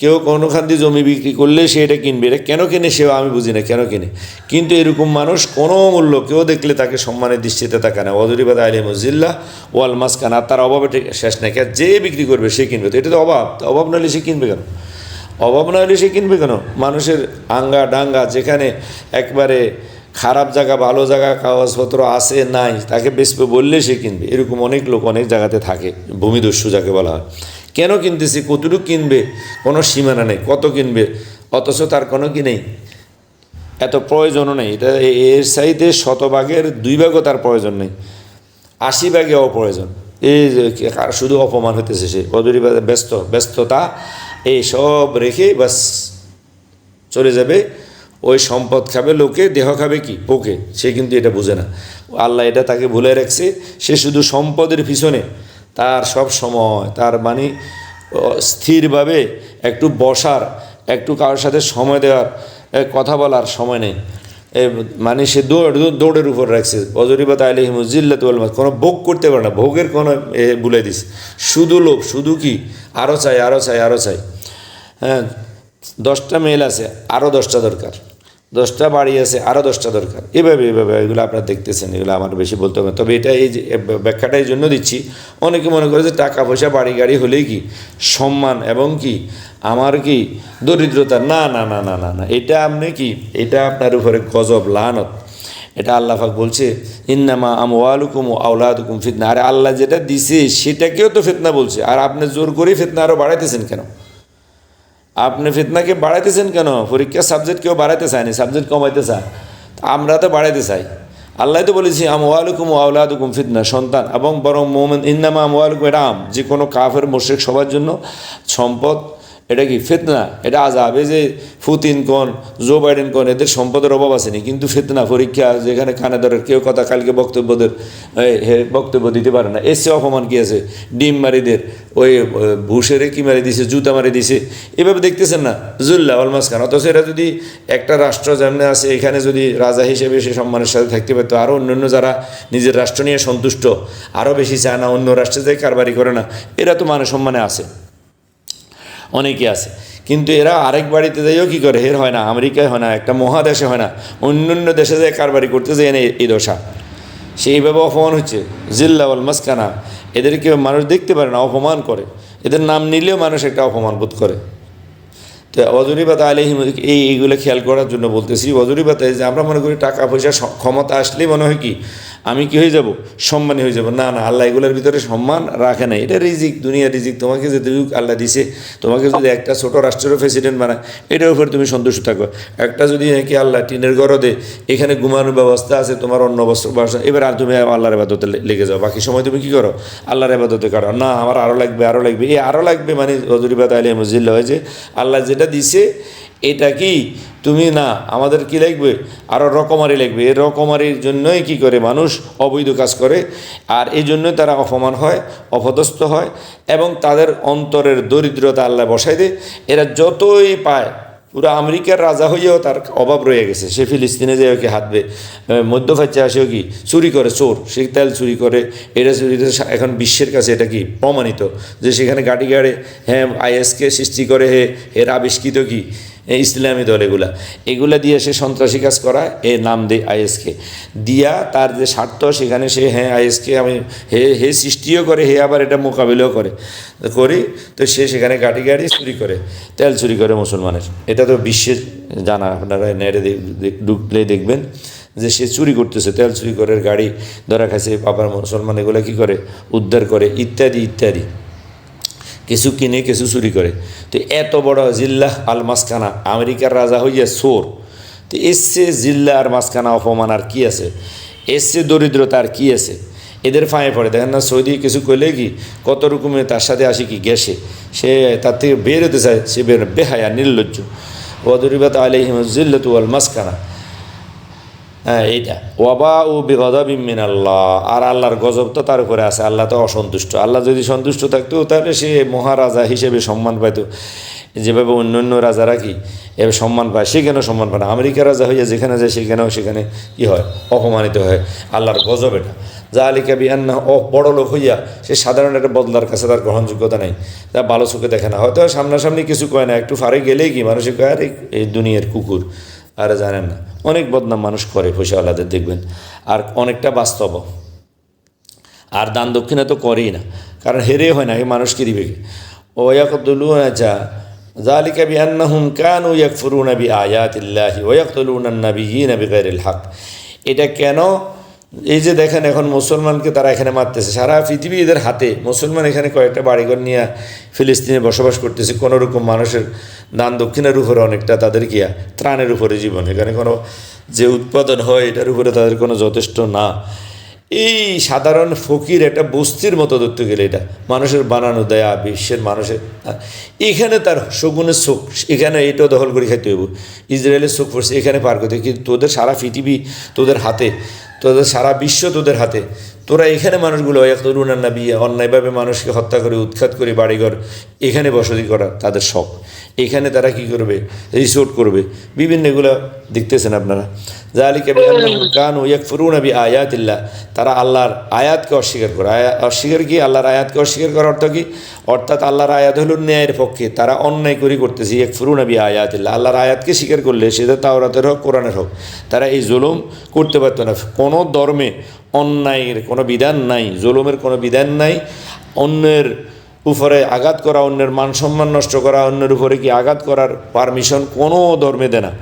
কেউ কোনোখান দিয়ে জমি বিক্রি করলে সে এটা কিনবে, এটা কেন কিনে সেও আমি বুঝি না কেন কিনে, কিন্তু এরকম মানুষ কোনো মূল্য কেউ দেখলে তাকে সম্মানের দৃষ্টিতে তাকায় না। ওয়াদুরিবাত আলাইহিমুজ্জিল্লা ওয়াল মাসকানা, তার অভাবে শেষ নাই, যে বিক্রি করবে সে কিনবে, তো এটা তো অভাব, অভাব না হলে সে কিনবে কেন? অভাব না হলে সে কিনবে কেন? মানুষের আঙ্গা ডাঙ্গা যেখানে একবারে খারাপ জায়গা, ভালো জায়গা, কাগজপত্র আছে নাই, তাকে বেচবে বললে সে কিনবে। এরকম অনেক লোক অনেক জায়গাতে থাকে, ভূমিদস্যু যাকে বলা হয়। কেন কিনতেছি, কতটুকু কিনবে, কোনো সীমানা নেই, কত কিনবে, অথচ তার কোনো কি নেই, এত প্রয়োজনও নেই। এটা এর চাইতে 100 ভাগের 2 ভাগও তার প্রয়োজন নেই, 80 ভাগে অপ্রয়োজন। এই যে শুধু অপমান হতেছে, সে অদূরিবাদে ব্যস্ততা, এই সব রেখে বাস চলে যাবে। ওই সম্পদ খাবে লোকে, দেহ খাবে কি পোকে, সে কিন্তু এটা বুঝে না। আল্লাহ এটা তাকে ভুলে রাখছে। সে শুধু সম্পদের পিছনে তার সব সময়, তার মানে স্থিরভাবে একটু বসার, একটু কারোর সাথে সময় দেওয়ার, কথা বলার সময় নেই। মানে সে দৌড়ের উপর রাখছে। অজরিবাত আলাইহিমুজ্জিল্লাতু ওয়াল মাসকানা, কোনো ভোগ করতে পারে না, ভোগের কোনো ভুলে দিস, শুধু লোভ, শুধু কি আরও চাই, আরও চাই, আরও চাই। হ্যাঁ, 10টা মেল আছে, আরও 10টা দরকার, 10টা বাড়ি আছে, আরও 10টা দরকার, এভাবে এগুলো আপনারা দেখতেছেন। এগুলো আমার বেশি বলতে হবে, তবে এটা এই যে ব্যাখ্যাটা এই জন্য দিচ্ছি, অনেকে মনে করে যে টাকা পয়সা বাড়ি গাড়ি হলেই কি সম্মান এবং কি আমার কি দরিদ্রতা। না না না না না না, এটা আপনি কি, এটা আপনার উপরে গজব, লানত। এটা আল্লাহ পাক বলছে ইন্নামা আমওয়ালুকুম ওয়া আওলাদুকুম ফিতনা। আর আল্লাহ যেটা দিছে সেটাকেও তো ফিতনা বলছে, আর আপনি জোর করে ফিতনা আরও বাড়াইতেছেন কেন? আপনি ফিতনাকে বাড়াইতেছেন কেন? পরীক্ষার সাবজেক্ট কেউ বাড়াইতে চায়নি, সাবজেক্ট কমাইতে চায়, আমরা তো বাড়াইতে চাই। আল্লাহ তো বলেছি আমওয়ালুকুম ওয়া আওলাদুকুম ফিতনা, সন্তান এবং বরং মুমিন, ইন্নামা আমওয়ালুকুম, এটা যে কোনো কাফের মুশরিক সবার জন্য সম্পদ এটা কি ফিতনা, এটা আযাব। এই যে পুতিন কোন, জো বাইডেন কোন, এদের সম্পদের অভাব আসেনি, কিন্তু ফিতনা, পরীক্ষা, যেখানে কানে ধরে কেউ কথা, কালকে বক্তব্য দিতে পারে না, এসে অপমান কি আছে, ডিম মারিদের ওই ভুষেরে কি মারি দিছে, জুতা মারি দিছে, এভাবে দেখতেছেন না, জুল্লা ওয়াল মাসকানা। অথচ এরা যদি একটা রাষ্ট্র যেমন আছে, এখানে যদি রাজা হিসেবে সে সম্মানের সাথে থাকতে পারতো, আরও অন্যান্য যারা নিজের রাষ্ট্র নিয়ে সন্তুষ্ট, আরও বেশি চায় না, অন্য রাষ্ট্রে যায় কারবারি করে না, এরা তো মান সম্মানে আছে, অনেকে আছে। কিন্তু এরা আরেক বাড়িতে যাইও কী করে, এর হয় না, আমেরিকায় হয় না, একটা মহাদেশে হয় না, অন্য দেশে যায় কারবারি করতে যায় না, এই দশা। সেইভাবে অপমান হচ্ছে, জিল্লা ওয়াল মাসকানা। এদেরকে মানুষ দেখতে পারে না, অপমান করে, এদের নাম নিলেও মানুষ একটা অপমান বোধ করে। তো অজরিবাত আলাইহিম, এইগুলো খেয়াল করার জন্য বলতেছি। অজরিবাতে যে আমরা মনে করি টাকা পয়সা ক্ষমতা আসলেই মনে হয় কি আমি কি হয়ে যাব, সম্মানী হয়ে যাব। না না, আল্লাহ এগুলোর ভিতরে সম্মান রাখে নাই। এটা রিজিক, দুনিয়া রিজিক, তোমাকে যে রিজিক আল্লাহ দিছে, তোমাকে যদি একটা ছোট রাষ্ট্রেরও প্রেসিডেন্ট বানায়, এটার উপরে তুমি সন্তুষ্ট থাকো। একটা যদি নাকি আল্লাহ টিনের ঘর দে, এখানে ঘুমানোর ব্যবস্থা আছে, তোমার অন্য বস্ত্র ব্যবস্থা, এবার আর তুমি আল্লাহর ইবাদতে লেগে যাও, বাকি সময় তুমি কী করো, আল্লাহর ইবাদতে করো। না, আমার আরও লাগবে, আরও লাগবে, এই আরও লাগবে মানে অজরিবাত আলাইহিমুজ্জিল্লাহ হয় যে আল্লাহ যেটা দিছে এটা কি তুমি না, আমাদের কি লাগবে, আরও রকমারি লাগবে। এই রকমারির জন্যই কি করে মানুষ অবৈধ কাজ করে, আর এই জন্যই তারা অপমান হয়, অপদস্থ হয়, এবং তাদের অন্তরের দরিদ্রতা আল্লাহ বসাই দেয়। এরা যতই পায়, পুরো আমেরিকার রাজা হইয়াও তার অভাব রয়ে গেছে, সে ফিলিস্তিনে যে ওকে হাতবে, মধ্যপ্রাচ্যে আসেও কি চুরি করে, চোর, সে তেল চুরি করে, এটা চুরি। এখন বিশ্বের কাছে এটা কি প্রমাণিত যে সেখানে গাড়ি গাড়ে, হ্যাঁ, আইএসকে সৃষ্টি করে, এর আবিষ্কৃত কি ইসলামী দল এগুলা দিয়ে সে সন্ত্রাসী কাজ করায়, এ নাম দেয় আইএসকে দিয়া তার যে স্বার্থ সেখানে সে হ্যাঁ আইএসকে আমি হে সৃষ্টিও করে, হে আবার এটা মোকাবিলাও করি। তো সে সেখানে গাড়ি চুরি করে, তেল চুরি করে মুসলমানের। এটা তো বিশ্বের জানা, আপনারা নেটে ঢুকলে দেখবেন যে সে চুরি করতেছে, তেল চুরি করে, গাড়ি ধরা খাইছে, আবার মুসলমান এগুলো কী করে উদ্ধার করে, ইত্যাদি ইত্যাদি, কিছু কিনে কিছু চুরি করে। তো এত বড় জিল্লাহ আল মাসকানা, আমেরিকার রাজা হইয়া চোর, তো এসছে জিল্লা আর মাসকানা অপমান আর কী আছে, এসছে দরিদ্রতা আর কী আছে, এদের ফাঁয়ে পড়ে। দেখেন না সৌদি কিছু করলে কি কত রকমের তার সাথে আসে কি গ্যাসে, সে তার থেকে বের হতে চায়, সে বেহায়া নির্লজ্জ। ওয়াদরিবাত আলাইহিম জিল্লাতু ওয়াল মাসকানা, হ্যাঁ এইটা ওয়াবা ও বিগদাবিম মিনাল্লাহ, আর আল্লাহর গজব তো তার উপরে আছে। আল্লাহ তো অসন্তুষ্ট। আল্লাহ যদি সন্তুষ্ট থাকতো তাহলে সে মহারাজা হিসেবে সম্মান পাইতো, যেভাবে অন্য অন্য রাজারা কি এভাবে সম্মান পায়, সে কেন সম্মান পায় না? আমেরিকা রাজা হইয়া যেখানে যায় সেখানে কী হয়, অপমানিত হয়। আল্লাহর গজব এটা। যা আলিকা বিয়ান্না বড় লোক হইয়া সে সাধারণ একটা বদলার কাছে তার গ্রহণযোগ্যতা নেই, তা ভালো চোখে দেখে না। হয়তো সামনাসামনি কিছু কয় না, একটু ফারে গেলেই কি মানুষে কয় আর এই দুনিয়ার কুকুর, আরে জানেন না অনেক বদনাম মানুষ করে পয়সাওয়ালাদের দেখবেন, আর অনেকটা বাস্তব। আর দান দক্ষিণা তো করেই না, কারণ হেরে হয় না, এই মানুষকে দিবে কি। ওয়াকতুলুনা যালিকা বিআন্নাহুম কানু ইয়াকফুরুনা বিআয়াতিল্লাহি ওয়া ইয়াকতুলুনা আন-নাবিয়্যিনা বিগাইরিল হক। এটা কেন? এই যে দেখেন এখন মুসলমানকে তারা এখানে মারতেছে, সারা পৃথিবী এদের হাতে। মুসলমান এখানে কয়েকটা বাড়িঘর নিয়ে ফিলিস্তিনে বসবাস করতেছে, কোনোরকম মানুষের দান দক্ষিণের উপরে অনেকটা তাদের গিয়া ত্রাণের উপরে জীবন। এখানে কোনো যে উৎপাদন হয় এটার উপরে তাদের কোনো যথেষ্ট না। এই সাধারণ ফকির একটা বস্তির মতো ধরতে গেলে এটা মানুষের বানানো দেয়া, বিশ্বের মানুষের এখানে তার শগুনের চোখ, এখানে এটাও দখল করে খাইতে হইব। ইসরায়েলের চোখ পড়ছে এখানে পার করতে, কিন্তু তোদের সারা পৃথিবী তোদের হাতে, তোদের সারা বিশ্ব তোদের হাতে, তোরা এখানে মানুষগুলো তরুণার না বিয়ে অন্যায়ভাবে মানুষকে হত্যা করে উৎখাত করে বাড়িঘর এখানে বসতি করা তাদের শখ। এখানে তারা কি করবে, রিসোর্ট করবে, বিভিন্ন এগুলো দেখতেছেন আপনারা। যালিকা বিআন্নাহুম কানু ইয়াকফুরুনা বিআয়াতিল্লাহ, তারা আল্লাহর আয়াতকে অস্বীকার করে। অস্বীকার কি? আল্লাহর আয়াতকে অস্বীকার করার অর্থ কি? অর্থাৎ আল্লাহর আয়াত হলো ন্যায়ের পক্ষে, তারা অন্যায় করতেছে। ইয়াকফুরুনা বিআয়াতিল্লাহ, আল্লাহর আয়াতকে স্বীকার করলে সেটা তাওরাতের হোক কোরআনের হোক, তারা এই জুলুম করতে পারত না। কোনো ধর্মে অন্যায়ের কোনো বিধান নাই, জুলুমের কোনো বিধান নাই। অন্যের উপরে আঘাত করা, অন্যের মান সম্মান নষ্ট করা, অন্যের উপরে কি আঘাত করার পারমিশন কোনো ধর্মে দেয় না।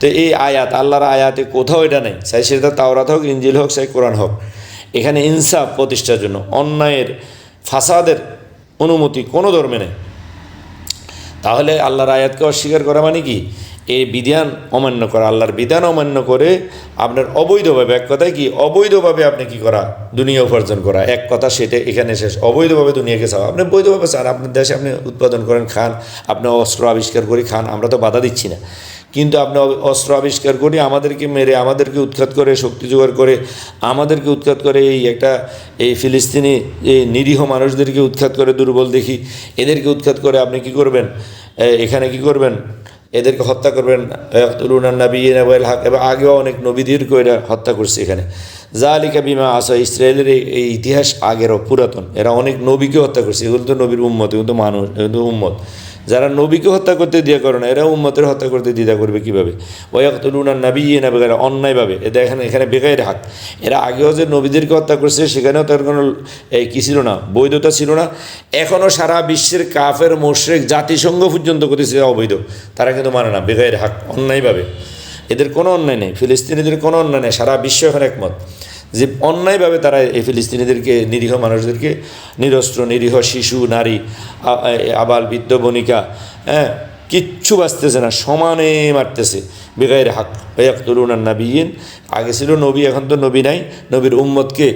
তো এই আয়াত, আল্লাহর আয়াতে কোথাও এটা নেই, চাই সেটা তাওরাত হোক, ইনজিল হোক, চাই কোরআন হোক। এখানে ইনসাফ প্রতিষ্ঠার জন্য অন্যায়ের ফাসাদের অনুমতি কোনো ধর্মে নেই। তাহলে আল্লাহর আয়াতকে অস্বীকার করা মানে কি? এই বিধান অমান্য করা, আল্লাহর বিধান অমান্য করে আপনার অবৈধভাবে, এক কথায় কি অবৈধভাবে আপনি কি করা, দুনিয়া উপার্জন করা, এক কথা সেটা এখানে শেষ। অবৈধভাবে দুনিয়াকে চাওয়া, আপনি বৈধভাবে চান, আপনার দেশে আপনি উৎপাদন করেন, খান, আপনি অস্ত্র আবিষ্কার করে খান, আমরা তো বাধা দিচ্ছি না। কিন্তু আপনি অস্ত্র আবিষ্কার করে আমাদেরকে মেরে, আমাদেরকে উৎখাত করে, শক্তি জোগাড় করে আমাদেরকে উৎখাত করে, এই ফিলিস্তিনি এই নিরীহ মানুষদেরকে উৎখাত করে, দুর্বল দেখি এদেরকে উৎখাত করে আপনি কি করবেন, এখানে কি করবেন, এদেরকে হত্যা করবেন। ইয়াকতুলুনান নাবিয়্যিনা বিল হক, এবং আগেও অনেক নবীদেরকে এরা হত্যা করছে এখানে। যালিকা বিমা আসা, ইসরায়েলের এই ইতিহাস আগেরও পুরাতন, এরা অনেক নবীকে হত্যা করছে। এগুলো তো নবীর উম্মত, এগুলো তো মানুষ, এগুলো তো উম্মত। যারা নবীকে হত্যা করতে দ্বিধা করে না, এরা উম্মতের হত্যা করতে দ্বিধা করবে কীভাবে? ওয়াকতুলুনান নাবিয়্যিনা বিগাইরি, অন্যায়ভাবে। এদের এখানে বেগাইর হক। এরা আগেও যে নবীদেরকে হত্যা করছে সেখানেও তার কোনো কী ছিল না, বৈধতা ছিল না। এখনও সারা বিশ্বের কাফের মুশরিক জাতিসংঘ পর্যন্ত করতেছে অবৈধ, তারা কিন্তু মানে না, বেগাইর হক, অন্যায়ভাবে। এদের কোনো অন্যায় নেই, ফিলিস্তিনিদের কোনো অন্যায় নেই, সারা বিশ্ব এখন একমত যে অন্যায়ভাবে তারা এই ফিলিস্তিনিদেরকে, নিরীহ মানুষদেরকে, নিরস্ত্র নিরীহ শিশু, নারী, আবাল বৃদ্ধ বনিকা, হ্যাঁ, কিচ্ছু বাঁচতেছে না, সমানে মারতেছে। বেগাইর হক ইয়াকতুলুনান নাবিয়্যিন, আগে ছিল নবী, এখন তো নবী নাই, নবীর উম্মতকে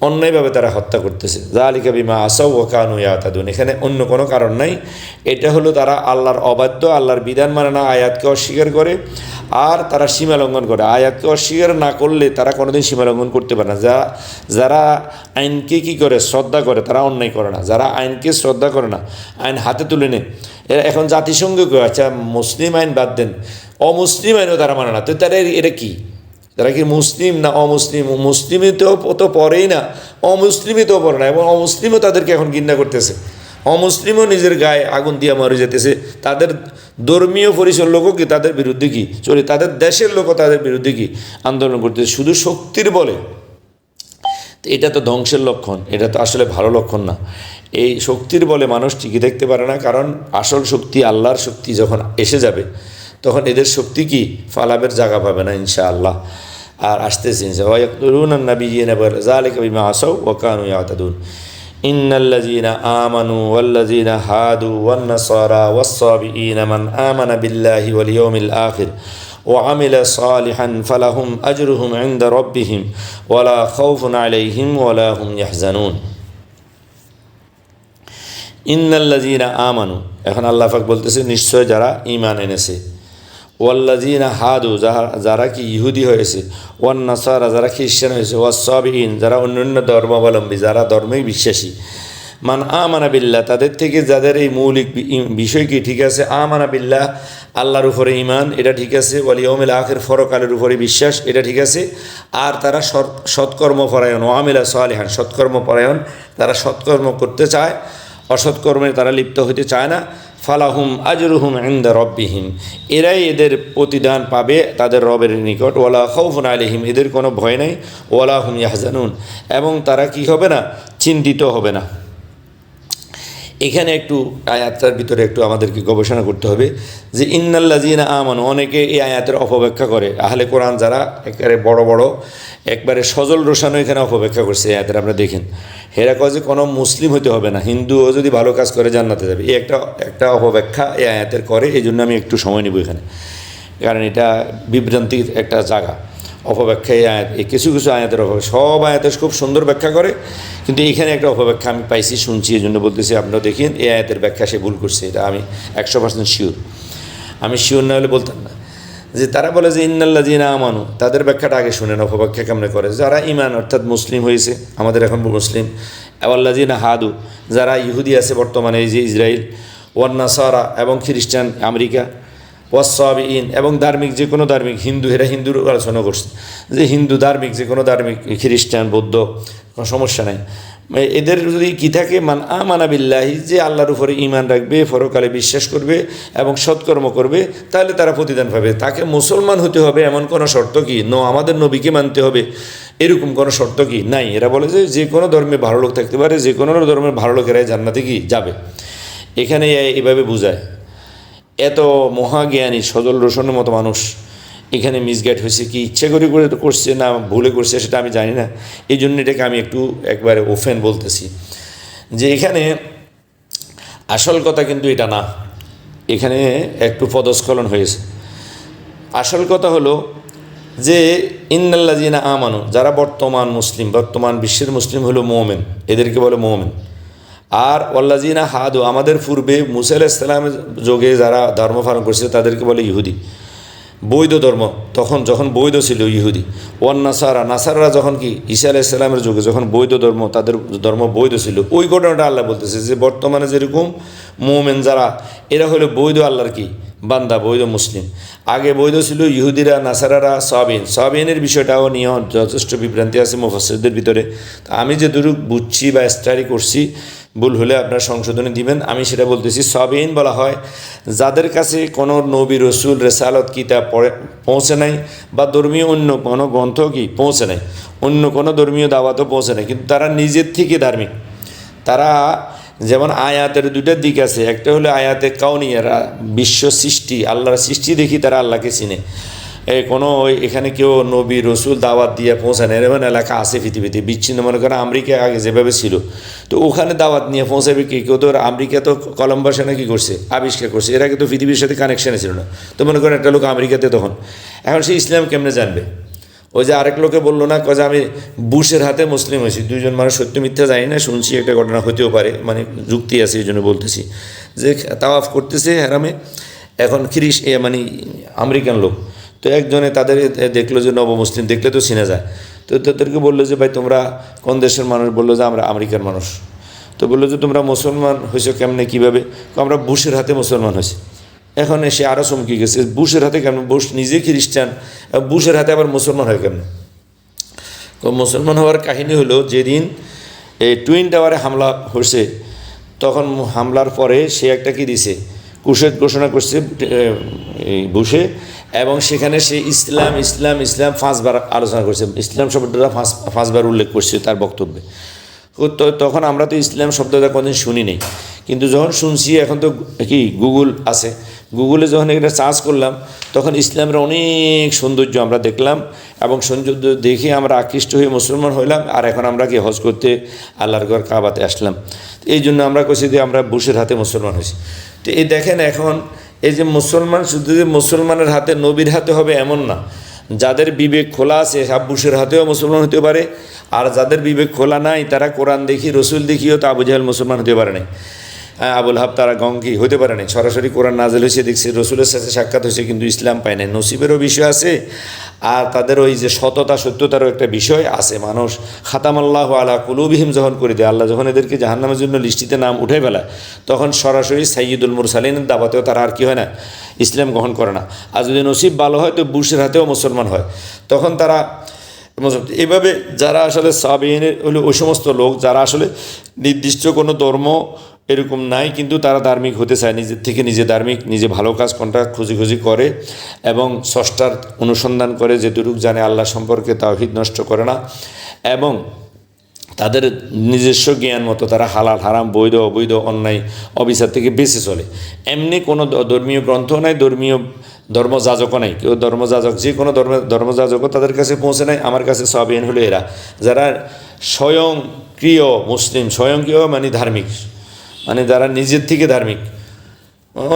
অন্যায়ভাবে তারা হত্যা করতেছে। যালিকা বিমা আসাউ ওয়া কানু ইয়াতাদুন, এখানে অন্য কোনো কারণ নাই। এটা হলো তারা আল্লাহর অবাধ্য, আল্লাহর বিধান মানে না, আয়াতকে অস্বীকার করে, আর তারা সীমা লঙ্ঘন করে। আয়াতকে অস্বীকার না করলে তারা কোনোদিন সীমা লঙ্ঘন করতে পারে না। যারা আইনকে কী করে, শ্রদ্ধা করে, তারা অন্যায় করে না। যারা আইনকে শ্রদ্ধা করে না, আইন হাতে তুলে নেয়, এরা এখন জাতিসংঘকে, আচ্ছা মুসলিম আইন বাদ দেন, অমুসলিম আইনও তারা মানে না। তো তারা এটা কি, তারা কি মুসলিম না অমুসলিম? মুসলিমই তো পরেই না, অমুসলিমই তো পরে না, এবং অমুসলিমও তাদেরকে এখন ঘৃণা করতেছে। অমুসলিমও নিজের গায়ে আগুন দিয়ে মরে যেতেছে, তাদের ধর্মীয় পরিচয় লোকও কি তাদের বিরুদ্ধে কি চলে, তাদের দেশের লোকও তাদের বিরুদ্ধে কি আন্দোলন করতেছে শুধু শক্তির বলে। তো এটা তো ধ্বংসের লক্ষণ, এটা তো আসলে ভালো লক্ষণ না। এই শক্তির বলে মানুষ টিকে দেখতে পারে না, কারণ আসল শক্তি আল্লাহর শক্তি যখন এসে যাবে তখন এদের শক্তি কি ফালাবের জায়গা পাবে না ইনশাআল্লাহ। আর আসতেছে ইন্নাল্লাযীনা আমানু ওয়াল্লাযীনা হাদু ওয়ান-নাসারা ওয়াস-সাবিঈনা মান আমানা বিল্লাহি ওয়াল ইয়াউমিল আখির ওয়া আমিলা সালিহান ফালাহুম আজরুহুম ইনদা রাব্বিহিম ওয়ালা খাউফুন আলাইহিম ওয়ালা হুম ইয়াহজানুন। ইন্নাল্লাযীনা আমানু, এখন আল্লাহ পাক বলতেছে নিশ্চয় যারা ঈমান এনেছে, ওয়াল্লাযীনা হাদু যারা কি ইহুদি হয়েছে, ওয়ান-নাসারা যারা খ্রিস্টান হয়েছে, ওয়াস-সাবিঈন যারা অন্যান্য ধর্মাবলম্বী, যারা ধর্মেই বিশ্বাসী, মান আমানা বিল্লাহ তাদের থেকে যাদের এই মৌলিক বিষয় কি ঠিক আছে, আমানা বিল্লাহ আল্লাহর উপরে ঈমান এটা ঠিক আছে, ওয়াল ইয়াউমিল আখির পরকালের উপরে বিশ্বাস এটা ঠিক আছে, আর তারা সৎকর্মপরায়ণ, ওয়া আমিলা সালিহান সৎকর্মপরায়ণ, তারা সৎকর্ম করতে চায়, অসৎকর্মে তারা লিপ্ত হতে চায় না, ফালাহুম আজরুহুম ইনদা রাব্বিহিম এরাই এদের প্রতিদান পাবে তাদের রবের নিকট, ওয়ালা খাউফুন আলাইহিম এদের কোনো ভয় নাই, ওয়ালা হুম ইয়াহজানুন এবং তারা কি হবে না চিন্তিত হবে না। এখানে একটু আয়াতটার ভিতরে একটু আমাদেরকে গবেষণা করতে হবে যে ইন্নাল্লাযীনা আমানু, অনেকে এই আয়াতের অপব্যাখ্যা করে, আহলে কোরআন যারা একেবারে বড় বড় একবারে সজল রোশানো এখানে অপব্যাখ্যা করছে এই আয়াতের। আমরা দেখেন হেরা কয় যে কোনো মুসলিম হতে হবে না, হিন্দুও যদি ভালো কাজ করে জান্নাতে যাবে, এই একটা অপব্যাখ্যা এই আয়াতের করে। এই জন্য আমি একটু সময় নেব এখানে, কারণ এটা বিভ্রান্তির একটা জায়গা। অপব্যাখ্যা এই আয়াত, এই কিছু কিছু আয়াতের সব আয়াতের খুব সুন্দর ব্যাখ্যা করে, কিন্তু এখানে একটা অপব্যাখ্যা আমি পাইছি, শুনছি, এই জন্য বলতেছি আপনারা দেখেন এই আয়াতের ব্যাখ্যা সে ভুল করছে, এটা আমি 100% শিওর। আমি শিওর না হলে বলতাম না। যে তারা বলে যে ইন্নাল্লাযীনা আমানু, তাদের ব্যাখ্যাটা আগে শুনেন অপব্যাখ্যা কেমনে করে। যারা ঈমান অর্থাৎ মুসলিম হয়েছে, আমাদের এখন মুসলিম, ওয়াল্লাযীনা হাদু যারা ইহুদি আছে বর্তমানে এই যে ইসরায়েল, ওয়ান-নাসারা এবং খ্রিস্টান আমেরিকা, ওয়াস-সাবিঈন এবং ধার্মিক যে কোনো ধার্মিক, হিন্দু, এরা হিন্দুর আলোচনা করছে যে হিন্দু ধার্মিক যে কোনো ধার্মিক, খ্রিস্টান বৌদ্ধ কোনো সমস্যা নাই। এদের যদি কী থাকে মান আমানা বিল্লাহি যে আল্লাহর উপরে ঈমান রাখবে, পরকালে বিশ্বাস করবে এবং সৎকর্ম করবে, তাহলে তারা প্রতিদান পাবে। তাকে মুসলমান হতে হবে এমন কোনো শর্ত কি আমাদের নবীকে মানতে হবে এরকম কোনো শর্ত কি নাই। এরা বলে যে কোনো ধর্মে ভালো লোক থাকতে পারে, যে কোনো ধর্মের ভালো লোকেরাই জান্নাতে কি যাবে। এখানে এভাবে বোঝায়। এত মহাজ্ঞানী সজল রোশনের মতো মানুষ এখানে মিসগাইড হয়েছে, কি ইচ্ছে করে করছে না ভুলে করছে সেটা আমি জানি না। এই জন্য এটাকে আমি একটু একবারে ওফেন বলতেছি যে এখানে আসল কথা কিন্তু এটা না, এখানে একটু পদস্খলন হয়েছে। আসল কথা হলো যে ইন্নাল্লাযীনা আমানু যারা বর্তমান মুসলিম, বর্তমান বিশ্বের মুসলিম হলো মুমিন, এদেরকে বলে মুমিন। আর ওয়াল্লাযীনা হাদু আমাদের পূর্বে মুসা আলাইহিস সালামের যুগে যারা ধর্ম পালন করছে তাদেরকে বলে ইহুদি, বৈধ ধর্ম, যখন বৈধ ছিল ইহুদি। ওয়ান-নাসারা নাসাররা যখন কি ঈসা আলাইহিস সালামের যুগে যখন বৈধ ধর্ম, তাদের ধর্ম বৈধ ছিল, ওই ঘটনাটা আল্লাহ বলতেছে যে বর্তমানে যেরকম মুমিন যারা এরা হলো বৈধ আল্লাহর কি বান্দা, বৈধ মুসলিম। আগে বৈধ ছিল ইহুদিরা, নাসারারা, সাবিনের বিষয়টাও নিয়ে যথেষ্ট বিভ্রান্তি আছে মুফাসসিরদের ভিতরে। আমি যে দুরূপ বুঝছি বা স্টাডি করছি, ভুল হলে আপনারা সংশোধনী দিবেন। আমি সেটা বলতেছি, সাবিন বলা হয় যাদের কাছে কোনো নবী, রসুল, রেসালত, কিতাব পৌঁছে নাই, বা ধর্মীয় অন্য কোনো গ্রন্থ কি পৌঁছে নাই, অন্য কোনো ধর্মীয় দাওয়াতও পৌঁছে নাই, কিন্তু তারা নিজের থেকে ধার্মিক। তারা যেমন আয়াতের দুইটা দিক আছে, একটা হলো আয়াতে কাউনিয়ারা বিশ্ব সৃষ্টি, আল্লাহর সৃষ্টি দেখি তারা আল্লাহকে চিনে। কোনো এখানে কেউ নবী, রসুল দাওয়াত দিয়ে পৌঁছায়, এরকম এলাকা আছে পৃথিবীতে বিচ্ছিন্ন। মনে করেন আমেরিকা আগে যেভাবে ছিল, তো ওখানে দাওয়াত নিয়ে পৌঁছাবে কি কেউ? তো আমেরিকা তো কলম্বাস না কি করছে, আবিষ্কার করছে, এর আগে তো পৃথিবীর সাথে কানেকশানে ছিল না। তো মনে করেন একটা লোক আমেরিকাতে, তখন এখন সে ইসলাম কেমনে জানবে? ওই যে আরেক লোকে বললো না যে আমি বুশের হাতে মুসলিম হয়েছি, দুইজন মানুষ সত্য মিথ্যা জানি না, শুনছি একটা ঘটনা হতেও পারে, মানে যুক্তি আছে এই জন্য বলতেছি, যে তাওয়াফ করতেছে হারামে, এখন মানে আমেরিকান লোক, তো একজনে তাদের দেখলো যে নবমুসলিম, দেখলে তো চিনা যায়, তো তাদেরকে বললো যে ভাই তোমরা কোন দেশের মানুষ? বললো যে আমরা আমেরিকার মানুষ। তো বললো যে তোমরা মুসলমান হয়েছো কেমনে, কীভাবে? আমরা বুশের হাতে মুসলমান হয়েছি। এখন এসে আরও চমকে গেছে, বুশের হাতে কেমন? বুশ নিজে খ্রিস্টান, বুশের হাতে আবার মুসলমান হয় কেমন? তো মুসলমান হওয়ার কাহিনী হলো যেদিন এই টুইন টাওয়ারে হামলা হয়েছে, তখন হামলার পরে সে একটা কি দিছে, কুশেদ ঘোষণা করছে বসে, এবং সেখানে সে ইসলাম ইসলাম ইসলাম 5 বার আলোচনা করছে, ইসলাম শব্দটা 5 বার উল্লেখ করছে তার বক্তব্যে। তখন আমরা তো ইসলাম শব্দটা কোনোদিন শুনি নেই, কিন্তু যখন শুনছি, এখন তো কি গুগল আছে, গুগলে যখন এটা সার্চ করলাম তখন ইসলামের অনেক সৌন্দর্য আমরা দেখলাম, এবং সৌন্দর্য দেখে আমরা আকৃষ্ট হয়ে মুসলমান হইলাম। আর এখন আমরা কি হজ করতে আল্লাহর ঘর কাবাতে আসলাম। এই জন্য আমরা কইছি যে আমরা বুশের হাতে মুসলমান হয়েছি। তো এই দেখেন, এখন এই যে মুসলমান শুধু যে মুসলমানের হাতে, নবীর হাতে হবে এমন না। যাদের বিবেক খোলা আছে সব বুশের হাতেও মুসলমান হতে পারে, আর যাদের বিবেক খোলা নাই তারা কোরআন দেখি, রসুল দেখিও তো আবু জাহেল মুসলমান হতে পারে নাই। আবুল হাব তারা গঙ্কি হতে পারে নাই, সরাসরি কোরআন নাজেল হয়েছে, দেখছে রসুলের সাথে সাক্ষাৎ হয়েছে, কিন্তু ইসলাম পায় নাই। নসিবেরও বিষয় আছে, আর তাদের ওই যে সত্যতারও একটা বিষয় আছে। মানুষ খাতামাল্লাহু আলা কুলুবিহিম যখন করে দেয়, আল্লাহ যখন এদেরকে জাহান্নামের জন্য লিস্টিতে নাম উঠে ফেলায়, তখন সরাসরি সাইয়্যিদুল মুরসালিনের দাওয়াতেও তারা আর কি হয় না, ইসলাম গ্রহণ করে না। আর যদি নসিব ভালো হয় তো বুশের হাতেও মুসলমান হয়, তখন তারা এভাবে যারা আসলে সাবিনের হলো ওই সমস্ত লোক যারা আসলে নির্দিষ্ট কোনো ধর্ম এরকম নাই, কিন্তু তারা ধার্মিক হতে চায়, নিজের থেকে নিজে ধার্মিক, নিজে ভালো কাজ কোনটা খুঁজি করে, এবং স্রষ্টার অনুসন্ধান করে, যেটুকু জানে আল্লাহ সম্পর্কে তাওহীদ নষ্ট করে না, এবং তাদের নিজস্ব জ্ঞান মতো তারা হালাল হারাম, বৈধ অবৈধ, অন্যায় অবিচার থেকে বেঁচে চলে। এমনি কোনো ধর্মীয় গ্রন্থ নাই, ধর্মীয় ধর্মযাজকও নাই, কেউ ধর্মযাজক যে কোনো ধর্মযাজকও তাদের কাছে পৌঁছে নাই। আমার কাছে সাবিন হলো এরা, যারা স্বয়ংক্রিয় মুসলিম, স্বয়ংক্রিয় মানে ধার্মিক, মানে যারা নিজের থেকে ধার্মিক।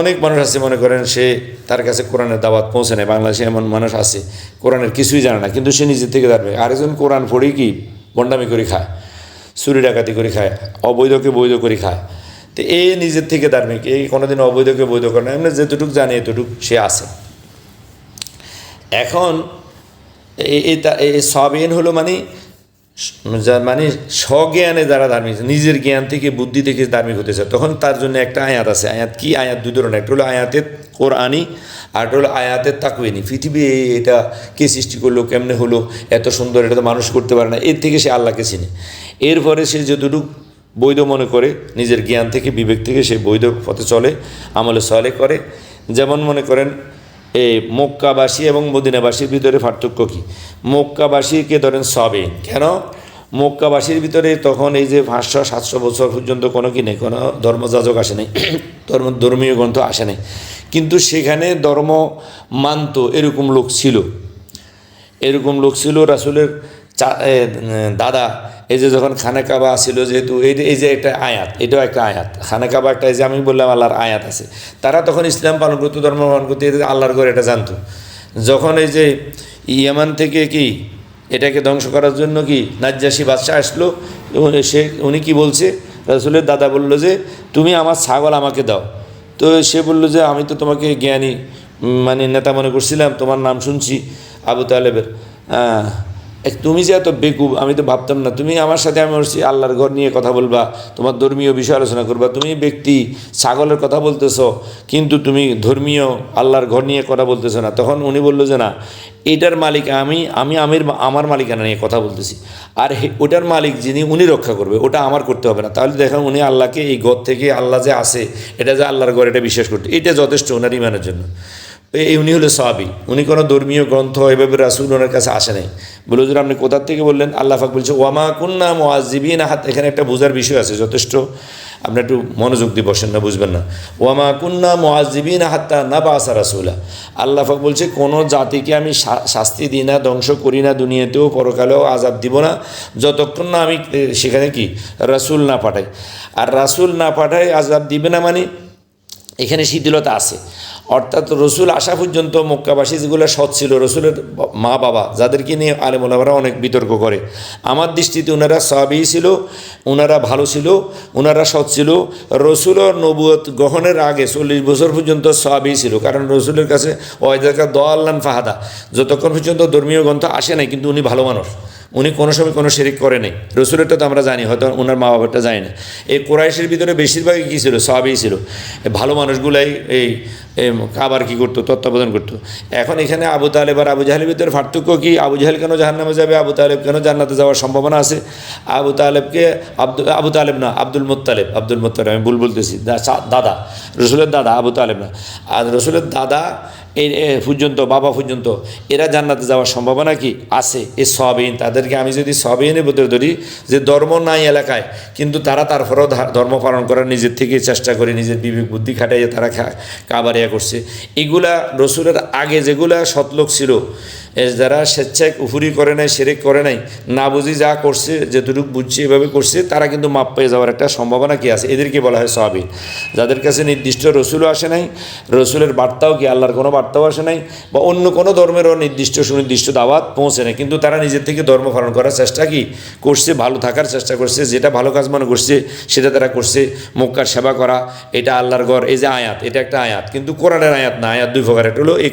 অনেক মানুষ আছে মনে করেন সে তার কাছে কোরআনের দাওয়াত পৌঁছে নেয়, বাংলাদেশে এমন মানুষ আছে কোরআনের কিছুই জানে না, কিন্তু সে নিজের থেকে ধার্মিক। আরেকজন কোরআন পড়েই কি বন্ডামি করে খায়, চুরি ডাকাতি করে খায়, অবৈধকে বৈধ করে খায়। তো এই নিজের থেকে ধার্মিক, এই কোনোদিন অবৈধকে বৈধ করে না, এমনি যেটুকু জানে এতটুকু সে আছে। এখন এই সাবিন হলো মানে স্বজ্ঞানে যারা ধার্মিক, নিজের জ্ঞান থেকে বুদ্ধি থেকে ধার্মিক হতে চায়, তখন তার জন্য একটা আয়াত আছে। আয়াত কি? আয়াত দুই ধরনের, একটা হলো আয়াতের কোরআনি, আর একটা হলো আয়াতের তাকওয়িনি। পৃথিবী এটা কে সৃষ্টি করলো, কেমনে হলো, এত সুন্দর, এটা তো মানুষ করতে পারে না, এর থেকে সে আল্লাহকে চিনে। এরপরে সে যতটুকু বৈধ মনে করে নিজের জ্ঞান থেকে, বিবেক থেকে সে বৈধ পথে চলে, আমলে সলে করে। যেমন মনে করেন এই মক্কাবাসী এবং মদিনাবাসীর ভিতরে পার্থক্য কী? মক্কাবাসীকে ধরেন সাবিন, কেন? মক্কাবাসীর ভিতরে তখন এই যে 500-700 বছর পর্যন্ত কোনো কি নেই, কোনো ধর্মযাজক আসে নাই, ধর্মীয় গ্রন্থ আসে নাই, কিন্তু সেখানে ধর্ম মানত এরকম লোক ছিল। রাসূলের দাদা এই যে যখন খানে কাবা ছিল, যেহেতু এই যে একটা আয়াত, এটাও একটা আয়াত, খানে কাবা একটা, এই যে আমি বললাম আল্লাহর আয়াত আছে, তারা তখন ইসলাম পালন করতো, ধর্ম পালন করতে, আল্লাহর ঘর এটা জানতো। যখন এই যে ইয়ামান থেকে কি এটাকে ধ্বংস করার জন্য কি নাজ্জাশী বাদশাহ আসলো, উনি কি বলছে, রাসূলের দাদা বলল যে তুমি আমার ছাগল আমাকে দাও। তো সে বলল যে আমি তো তোমাকে জ্ঞানী মানে নেতা মনে করছিলাম, তোমার নাম শুনছি আবু তালেবের, তুমি যে এত বেকুব আমি তো ভাবতাম না, তুমি আমার সাথে আমি বলছি আল্লাহর ঘর নিয়ে কথা বলবা, তোমার ধর্মীয় বিষয় আলোচনা করবা, তুমি ব্যক্তি ছাগলের কথা বলতেছ, কিন্তু তুমি ধর্মীয় আল্লাহর ঘর নিয়ে কথা বলতেছো না। তখন উনি বললো যে না, এটার মালিক আমার মালিকানা নিয়ে কথা বলতেছি, আর ওটার মালিক যিনি উনি রক্ষা করবে, ওটা আমার করতে হবে না। তাহলে দেখেন উনি আল্লাহকে এই ঘর থেকে, আল্লাহ যে আছে এটা যে আল্লাহর ঘর, এটা বিশ্বাস করতে, এটা যথেষ্ট ওনার ইমানের জন্য। উনি হলো সাহাবী, উনি কোনো ধর্মীয় গ্রন্থ এভাবে রাসূল ওনার কাছে আসে নাই। বলে যে আপনি কোথার থেকে বললেন? আল্লাহ পাক বলছে ওয়ামা কুন্না মুআযিবিনা হাত্তা, এখানে একটা বোঝার বিষয় আছে যথেষ্ট, আপনি একটু মনোযোগ দিয়ে বসেন না, বুঝবেন না। ওয়ামা কুন্না মুআযিবিনা হাত্তা নাবাসা রাসূলা, আল্লাহ পাক বলছে কোনো জাতিকে আমি শাস্তি দিই না, ধ্বংস করি না, দুনিয়াতেও পরকালেও আযাব দিব না, যতক্ষণ না আমি সেখানে কি রাসূল না পাঠাই। আর রাসূল না পাঠাই আযাব দিবে না, মানে এখানে শিথিলতা আছে। অর্থাৎ রসুল আসা পর্যন্ত মক্কাবাসী যেগুলো সৎ ছিল, রসুলের মা বাবা যাদেরকে নিয়ে আলেম ওলামারা অনেক বিতর্ক করে, আমার দৃষ্টিতে ওনারা সাহাবী ছিল, ওনারা ভালো ছিল, ওনারা সৎ ছিল। রসুল ও নবুয়ত গ্রহণের আগে 40 বছর পর্যন্ত সাহাবী ছিল, কারণ রসুলের কাছে ওয়াইদাকা দআল্লান ফাহাদা, যতক্ষণ পর্যন্ত ধর্মীয় গ্রন্থ আসে নাই, কিন্তু উনি ভালো মানুষ, উনি কোনো সময় কোনো শিরিক করে নেই। রসুলেরটা তো আমরা জানি, হয়তো ওনার মা বাবারটা জানি না। এই কোরাইশের ভিতরে বেশিরভাগই কী ছিল? সাহাবী ছিল। ভালো মানুষগুলাই এই কাবার কী করতো, তত্ত্বাবধান করতো। এখন এখানে আবু তালেব আর আবু জাহেলের ভিতরে পার্থক্য কি? আবু জাহেল কেন জাহান্নামে যাবে, আবু তালেব কেন জান্নাতে যাওয়ার সম্ভাবনা আছে? আবু তালেবকে আবু তালেব না, আব্দুল মুত্তালিব, আমি ভুল বলতেছি, দাদা, রসুলের দাদা, আবু তালেব না। আর রসুলের দাদা এই পর্যন্ত, বাবা পর্যন্ত এরা জান্নাতে যাওয়ার সম্ভাবনা কি আছে? এই সবিন, তাদেরকে আমি যদি সবিনের ভিতরে ধরি যে ধর্ম নাই এলাকায়, কিন্তু তারা তারপরেও ধর্ম পালন করার নিজের থেকে চেষ্টা করে, নিজের বিবেক বুদ্ধি খাটাইয়ে তারা কাবারিয়া করছে। এগুলা রসুলের আগে যেগুলা সৎলোক ছিল, যারা স্বেচ্ছায় কুফুরি করে নাই, শিরক করে নাই, না বুঝি যা করছে, যেটুকু বুঝছে এভাবে করছে, তারা কিন্তু মাপ পেয়ে যাওয়ার একটা সম্ভাবনা কি আছে। এদেরকে বলা হয় সাহাবীন, যাদের কাছে নির্দিষ্ট রসুলও আসে নাই, রসুলের বার্তাও কি আল্লাহর কোনো বার্তাও আসে নাই, বা অন্য কোনো ধর্মেরও নির্দিষ্ট সুনির্দিষ্ট দাওয়াত পৌঁছে নেই, কিন্তু তারা নিজের থেকে ধর্ম পালন করার চেষ্টা কি করছে, ভালো থাকার চেষ্টা করছে, যেটা ভালো কাজ মনে করছে সেটা তারা করছে। মক্কার সেবা করা, এটা আল্লাহর ঘর, এই যে আয়াত, এটা একটা আয়াত, কিন্তু কোরআনের আয়াত না, আয়াত দুই প্রকার। একটা হলো এই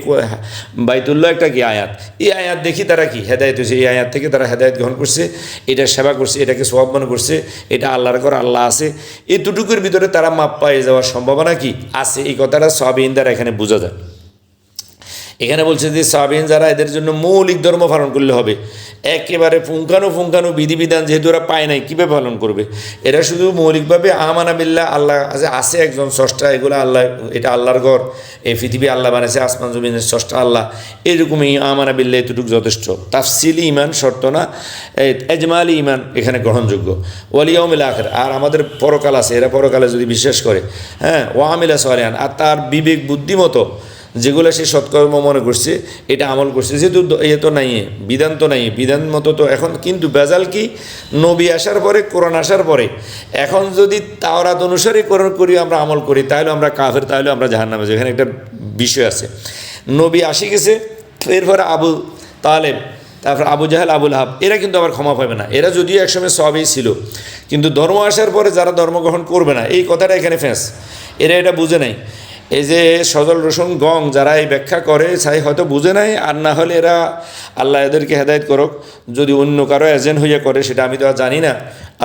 বাইতুল্লাহ, একটা কি আয়াত, এই আয়াত দেখি তারা কি হেদায়েত হয়েছে, এই আয়াত থেকে তারা হেদায়েত গ্রহণ করছে, এটা সেবা করছে, এটাকে সওয়াব মনে করছে, এটা আল্লাহর ঘর, আল্লাহ আছে, এই দুটুকুর ভিতরে তারা মাপ পায়ে যাওয়ার সম্ভাবনা কি আছে। এই কথাটা সাহাবীন দ্বারা এখানে বোঝা যায়। এখানে বলছে যে সাহাবীন যারা, এদের জন্য মৌলিক ধর্ম পালন করলে হবে, একেবারে পুঙ্খানু বিধিবিধান যেহেতু ওরা পায় নাই, কীভাবে পালন করবে? এরা শুধু মৌলিকভাবে আমানা বিল্লাহ, আল্লাহ আছে একজন স্রষ্টা, এগুলো আল্লাহ, এটা আল্লাহর ঘর, এই পৃথিবী আল্লাহ বানাইছে, আসমান জমিনের স্রষ্টা আল্লাহ, এরকমই আমানা বিল্লাহ, এতটুকু যথেষ্ট। তাফসিলি ইমান শর্ত না, এজমালি ইমান এখানে গ্রহণযোগ্য। ওয়ালিয়াউমিল আখির, আর আমাদের পরকাল আছে, এরা পরকালে যদি বিশ্বাস করে, হ্যাঁ, ওয়ামিলা সালিহান, আর তার বিবেক বুদ্ধিমতো যেগুলো সে সৎকর্ম মনে করছে, এটা আমল করছে, যেহেতু এ তো নাই, বিধান তো নাই, বিধান মতো তো এখন, কিন্তু বেজাল কি, নবী আসার পরে, কোরআন আসার পরে, এখন যদি তাওরাত অনুসারে করি, আমরা আমল করি, তাহলে আমরা কাফের, তাহলে আমরা জাহান্নামে যাই। এখানে একটা বিষয় আছে, নবী আসি গেছে, এরপরে আবু তালেব, তারপর আবু জাহেল, আবু লাহাব, এরা কিন্তু আবার ক্ষমা পাবে না। এরা যদিও একসময় সবই ছিল, কিন্তু ধর্ম আসার পরে যারা ধর্মগ্রহণ করবে না, এই কথাটা এখানে ফেঁস, এরা এটা বুঝে নাই। এই যে সজল রসুন গং যারা এই ব্যাখ্যা করে, চাই হয়তো বুঝে নাই, আর না হলে এরা, আল্লাহ এদেরকে হেদায়েত করুক, যদি অন্য কারো এজেন্ট হইয়া করে সেটা আমি তো আর জানি না,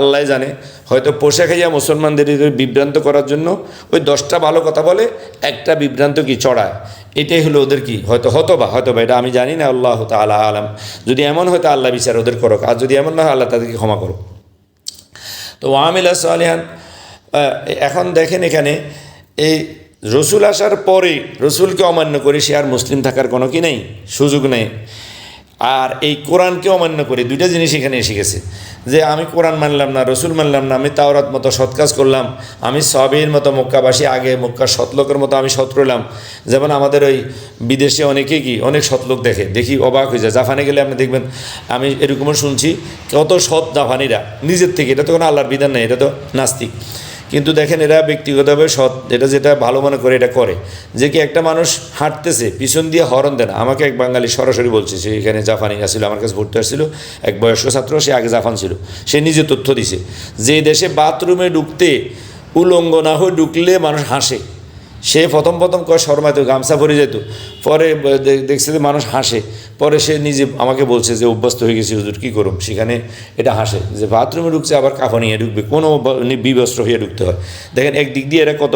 আল্লাহ জানে, হয়তো পোশাক খাইয়া মুসলমানদের বিভ্রান্ত করার জন্য ওই 10টা ভালো কথা বলে, একটা বিভ্রান্ত কি চড়ায়, এটাই হলো ওদের কি, হয়তো বা এটা আমি জানি না, আল্লাহ তাআলা আলাম। যদি এমন হয়তো আল্লাহ বিচার ওদের করুক, আর যদি এমন না হয় আল্লাহ তাদেরকে ক্ষমা করুক। তো ওয়ামিলা সালিহান, এখন দেখেন এখানে এই রসুল আসার পরে রসুলকে অমান্য করে সে আর মুসলিম থাকার কোনো কি নেই, সুযোগ নেই। আর এই কোরআনকে অমান্য করে দুইটা জিনিস এখানে এসে গেছে, যে আমি কোরআন মানলাম না, রসুল মানলাম না, আমি তাওরাত মতো সৎ কাজ করলাম, আমি সবের মতো মক্কাবাসী, আগে মক্কার সৎলোকের মতো আমি সৎ রইলাম। যেমন আমাদের ওই বিদেশে অনেকে কি অনেক সৎলোক দেখি অবাক হয়ে যায়। জাপানে গেলে আপনি দেখবেন, আমি এরকমও শুনছি, কত সৎ জাপানিরা নিজের থেকে, এটা তো কোনো আল্লাহর বিধান নেই, এটা তো নাস্তিক, কিন্তু দেখেন এরা ব্যক্তিগতভাবে সৎ, যেটা ভালো মনে করে এটা করে। যে কি একটা মানুষ হাঁটতেছে, পিছন দিয়ে হরন দেয় না। আমাকে এক বাঙালি সরাসরি বলছে, সে এখানে জাপানি আসছিল, আমার কাছে ভর্তি আসছিল, এক বয়স্ক ছাত্র, সে আগে জাপান ছিল, সে নিজে তথ্য দিছে যে দেশে বাথরুমে ঢুকতে উলঙ্গ না হয়ে ঢুকলে মানুষ হাসে। সে প্রথম কয় শর্মাতে গামছা পরে যেত, পরে দেখছে যে মানুষ হাসে, পরে সে নিজে আমাকে বলছে যে অভ্যস্ত হয়ে গেছে, হুজুর কী করুম, সেখানে এটা হাসে যে বাথরুমে ঢুকছে, আবার কাফন নিয়ে ঢুকবে, কোনো বিবস্ত্র হয়ে ঢুকতে হয়। দেখেন একদিক দিয়ে এরা কত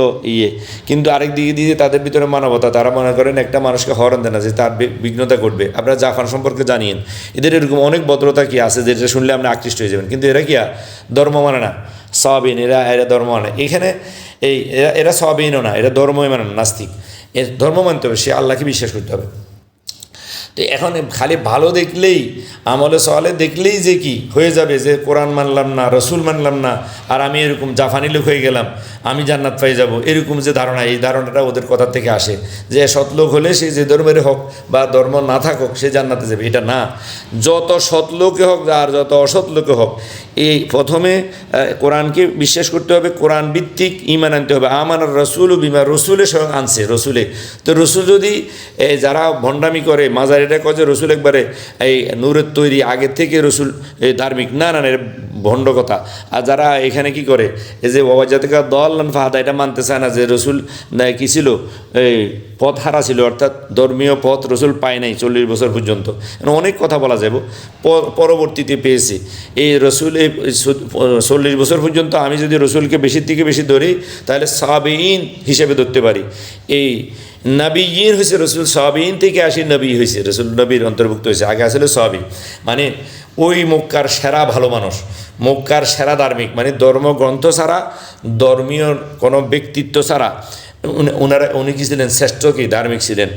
কিন্তু আরেক দিকে দিয়ে তাদের ভিতরে মানবতা, তারা মনে করেন একটা মানুষকে হরণ দেয় না, যে তার বিঘ্নতা ঘটবে। আপনারা জাপান সম্পর্কে জানিয়েন, এদের এরকম অনেক ভদ্রতা কি আছে, যেটা শুনলে আপনি আকৃষ্ট হয়ে যাবেন, কিন্তু এরা কি ধর্ম মানে না, সাবিন, এরা ধর্ম মানে, এখানে এরা সাবিনও না, এরা ধর্মই মানে না, নাস্তিক। এর ধর্ম মানতে হবে, সে আল্লাহকে বিশ্বাস করতে হবে। তো এখন খালি ভালো দেখলেই, আমলে সওয়ালে দেখলেই যে কি হয়ে যাবে, যে কোরআন মানলাম না, রসুল মানলাম না, আর আমি এরকম জাফানি লোক হয়ে গেলাম, আমি জান্নাত পাই যাব, এরকম যে ধারণা, এই ধারণাটা ওদের কথা থেকে আসে, যে সৎলোক হলে সে যে ধর্মের হোক বা ধর্ম না থাকুক সে জান্নাতে যাবে, এটা না। যত সৎলোকে হোক আর যত অসৎ লোকে হোক, এই প্রথমে কোরআনকে বিশ্বাস করতে হবে, কোরআন ভিত্তিক ঈমান আনতে হবে। আমানার রসুল বিমা, রসুলের স্বয়ং আনছে, রসুলে। তো রসুল যদি যারা ভণ্ডামি করে, মাজার এটা কয় যে রসুল একবারে এই নূরের তৈরি, আগে থেকে রসুল ধার্মিক, না এর ভণ্ড কথা। আর যারা এখানে কি করে, এই যে বাবা জাতিকা দল ফাহাদা, এটা মানতে চায় না যে রসুল কী ছিল, এই পথ হারা ছিল, অর্থাৎ ধর্মীয় পথ রসুল পায় নাই 40 বছর পর্যন্ত। অনেক কথা বলা যাব, পরবর্তীতে পেয়েছে। এই রসুল 40 বছর পর্যন্ত আমি যদি রসুলকে বেশির থেকে বেশি ধরি, তাহলে সাবিন হিসেবে ধরতে পারি। এই নবীন হয়েছে রসুল, সাহাবীন থেকে আসি নবী হয়েছে, রসুল নবীর অন্তর্ভুক্ত হয়েছে। আগে আসলে সাহাবী মানে ওই মক্কার সেরা ভালো মানুষ, মক্কার সেরা ধার্মিক, মানে ধর্মগ্রন্থ ছাড়া, ধর্মীয় কোনো ব্যক্তিত্ব ছাড়া উনি কি ছিলেন? শ্রেষ্ঠ কি ধার্মিক ছিলেন,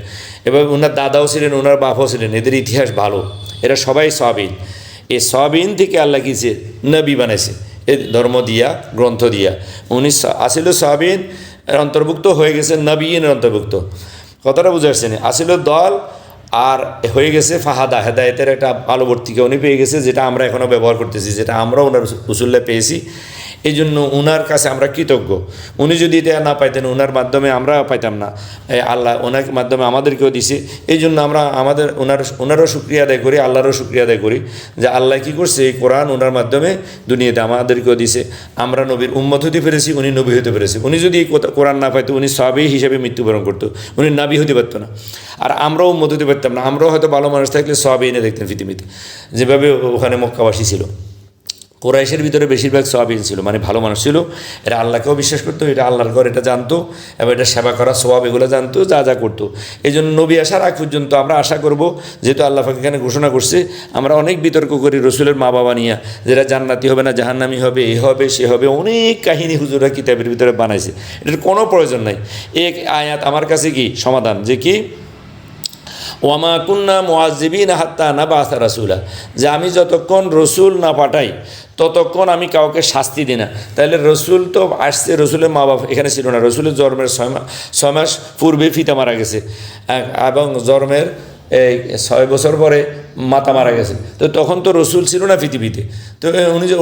এবং ওনার দাদাও ছিলেন, ওনার বাপও ছিলেন, এদের ইতিহাস ভালো, এরা সবাই সাহাবীন। এই সাহাবীন থেকে আল্লাহ কিছে নবী বানাইছে, এই ধর্ম দিয়া, গ্রন্থ দিয়া। উনি আসিল সাহাবীন অন্তর্ভুক্ত, হয়ে গেছে নবীনের অন্তর্ভুক্ত। কথাটা বুঝে আসছেন? আসিল দল আর হয়ে গেছে ফাহাদা, হেদায়েতের একটা আলোবর্তিকা উনি পেয়ে গেছে, যেটা আমরা এখনও ব্যবহার করতেছি, যেটা আমরা ওনার রসুল্লাহ পেয়েছি। এই জন্য ওনার কাছে আমরা কৃতজ্ঞ। উনি যদি এটা না পাইতেন, ওনার মাধ্যমে আমরা পাইতাম না, আল্লাহ ওনার মাধ্যমে আমাদেরকেও দিছে। এই জন্য আমরা ওনারও শুকরিয়া আদায় করি, আল্লাহরও শুকরিয়া আদায় করি যে আল্লাহ কী করছে, এই কোরআন ওনার মাধ্যমে দুনিয়াতে আমাদেরকেও দিছে। আমরা নবীর উম্মত হতে পেরেছি, উনি নবী হতে পেরেছি। উনি যদি এই কোরআন না পাইতো, উনি সাহাবী হিসেবে মৃত্যুবরণ করতো, উনি নবী হতে পারতো না। আর আমরাও উম্মত হতে পারতাম না। আমরাও হয়তো ভালো মানুষ থাকলে সাহাবী এনে দেখতেন পৃথিবীতে, যেভাবে ওখানে মক্কাবাসী ছিল। কোরাইশের ভিতরে বেশিরভাগ সাহাবীন ছিল, মানে ভালো মানুষ ছিল। এরা আল্লাহকেও বিশ্বাস করতো, এটা আল্লাহর ঘর, এটা জানতো, এবং এটা সেবা করা স্বভাব এগুলো জানতো, যা যা করতো। এই জন্য নবী আসার আগ পর্যন্ত আমরা আশা করব, যেহেতু আল্লাহ পাক এখানে ঘোষণা করছে, আমরা অনেক বিতর্ক করি রসুলের মা বাবা নিয়ে, যেটা জান্নাতি হবে না জাহান্নামি হবে, এ হবে সে হবে, অনেক কাহিনী হুজুরা কিতাবের ভিতরে বানাইছে। এটার কোনো প্রয়োজন নাই। এক আয়াত আমার কাছে কি সমাধান, যে কি ওয়ামা কুন্না মুআজ্জিবিনা হাত্তা নাবাসা রাসূলা, যে আমি যতক্ষণ রসুল না পাঠাই ততক্ষণ আমি কাউকে শাস্তি দিই না। তাহলে রসুল তো আসছে, রসুলের মা বাবা এখানে ছিল না, রসুলের জন্মের 6 মাস পূর্বে পিতা মারা গেছে, এবং জন্মের এই 6 বছর পরে মাতা মারা গেছে। তো তখন তো রসুল ছিল না পৃথিবীতে। তো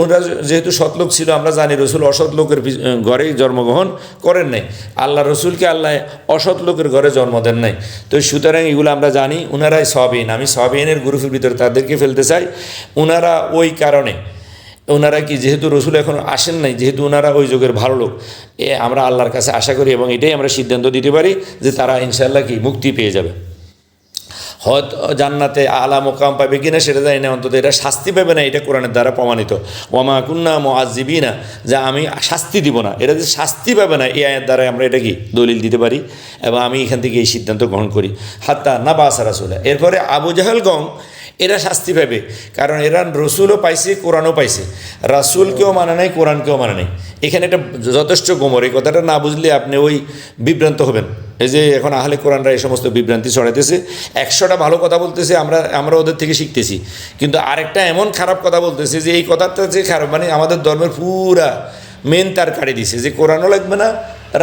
ওরা যেহেতু সৎলোক ছিল, আমরা জানি রসুল অসৎ লোকের ঘরে জন্মগ্রহণ করেন নাই। আল্লাহ রসুলকে আল্লাহ অসৎ লোকের ঘরে জন্ম দেন নাই। তো সুতরাং এগুলো আমরা জানি। ওনারাই সাহাবীন, আমি সাহাবীনের গ্রুপের ভিতরে তাদেরকে ফেলতে চাই। ওনারা ওই কারণে, ওনারা কি, যেহেতু রসুল এখন আসেন নাই, যেহেতু ওনারা ওই যুগের ভালো লোক, আমরা আল্লাহর কাছে আশা করি, এবং এটাই আমরা সিদ্ধান্ত দিতে পারি যে তারা ইনশাআল্লাহ কি মুক্তি পেয়ে যাবে। হয়তো জান্নাতে আলা মোকাম পাবে কিনা সেটা জানি না, অন্তত এটা শাস্তি পাবে না, এটা কোরআনের দ্বারা প্রমাণিত। ওয়ামা কুন্না মুআজ্জিবিনা, যা আমি শাস্তি দিব না, এটা যে শাস্তি পাবে না, এই আয়ের দ্বারা আমরা এটা কি দলিল দিতে পারি, এবং আমি এখান থেকে এই সিদ্ধান্ত গ্রহণ করি। হাত্তা নাবাসা রাসূলা। এরপরে আবু জাহেলগণ এরা শাস্তি পাবে, কারণ এরা রসুলও পাইছে, কোরআনও পাইছে, রাসূলকেও মানে নাই, কোরআনকেও মানে নাই। এখানে এটা যথেষ্ট গোমর। এই কথাটা না বুঝলে আপনি ওই বিভ্রান্ত হবেন। এই যে এখন আহলে কোরআনরা এই সমস্ত বিভ্রান্তি ছড়াইতেছে, 100টা ভালো কথা বলতেছে, আমরা ওদের থেকে শিখতেছি, কিন্তু আরেকটা এমন খারাপ কথা বলতেছে যে এই কথাটা যে খারাপ, মানে আমাদের ধর্মের পুরা মেন তার কাটি দিছে, যে কোরআনও লাগবে না,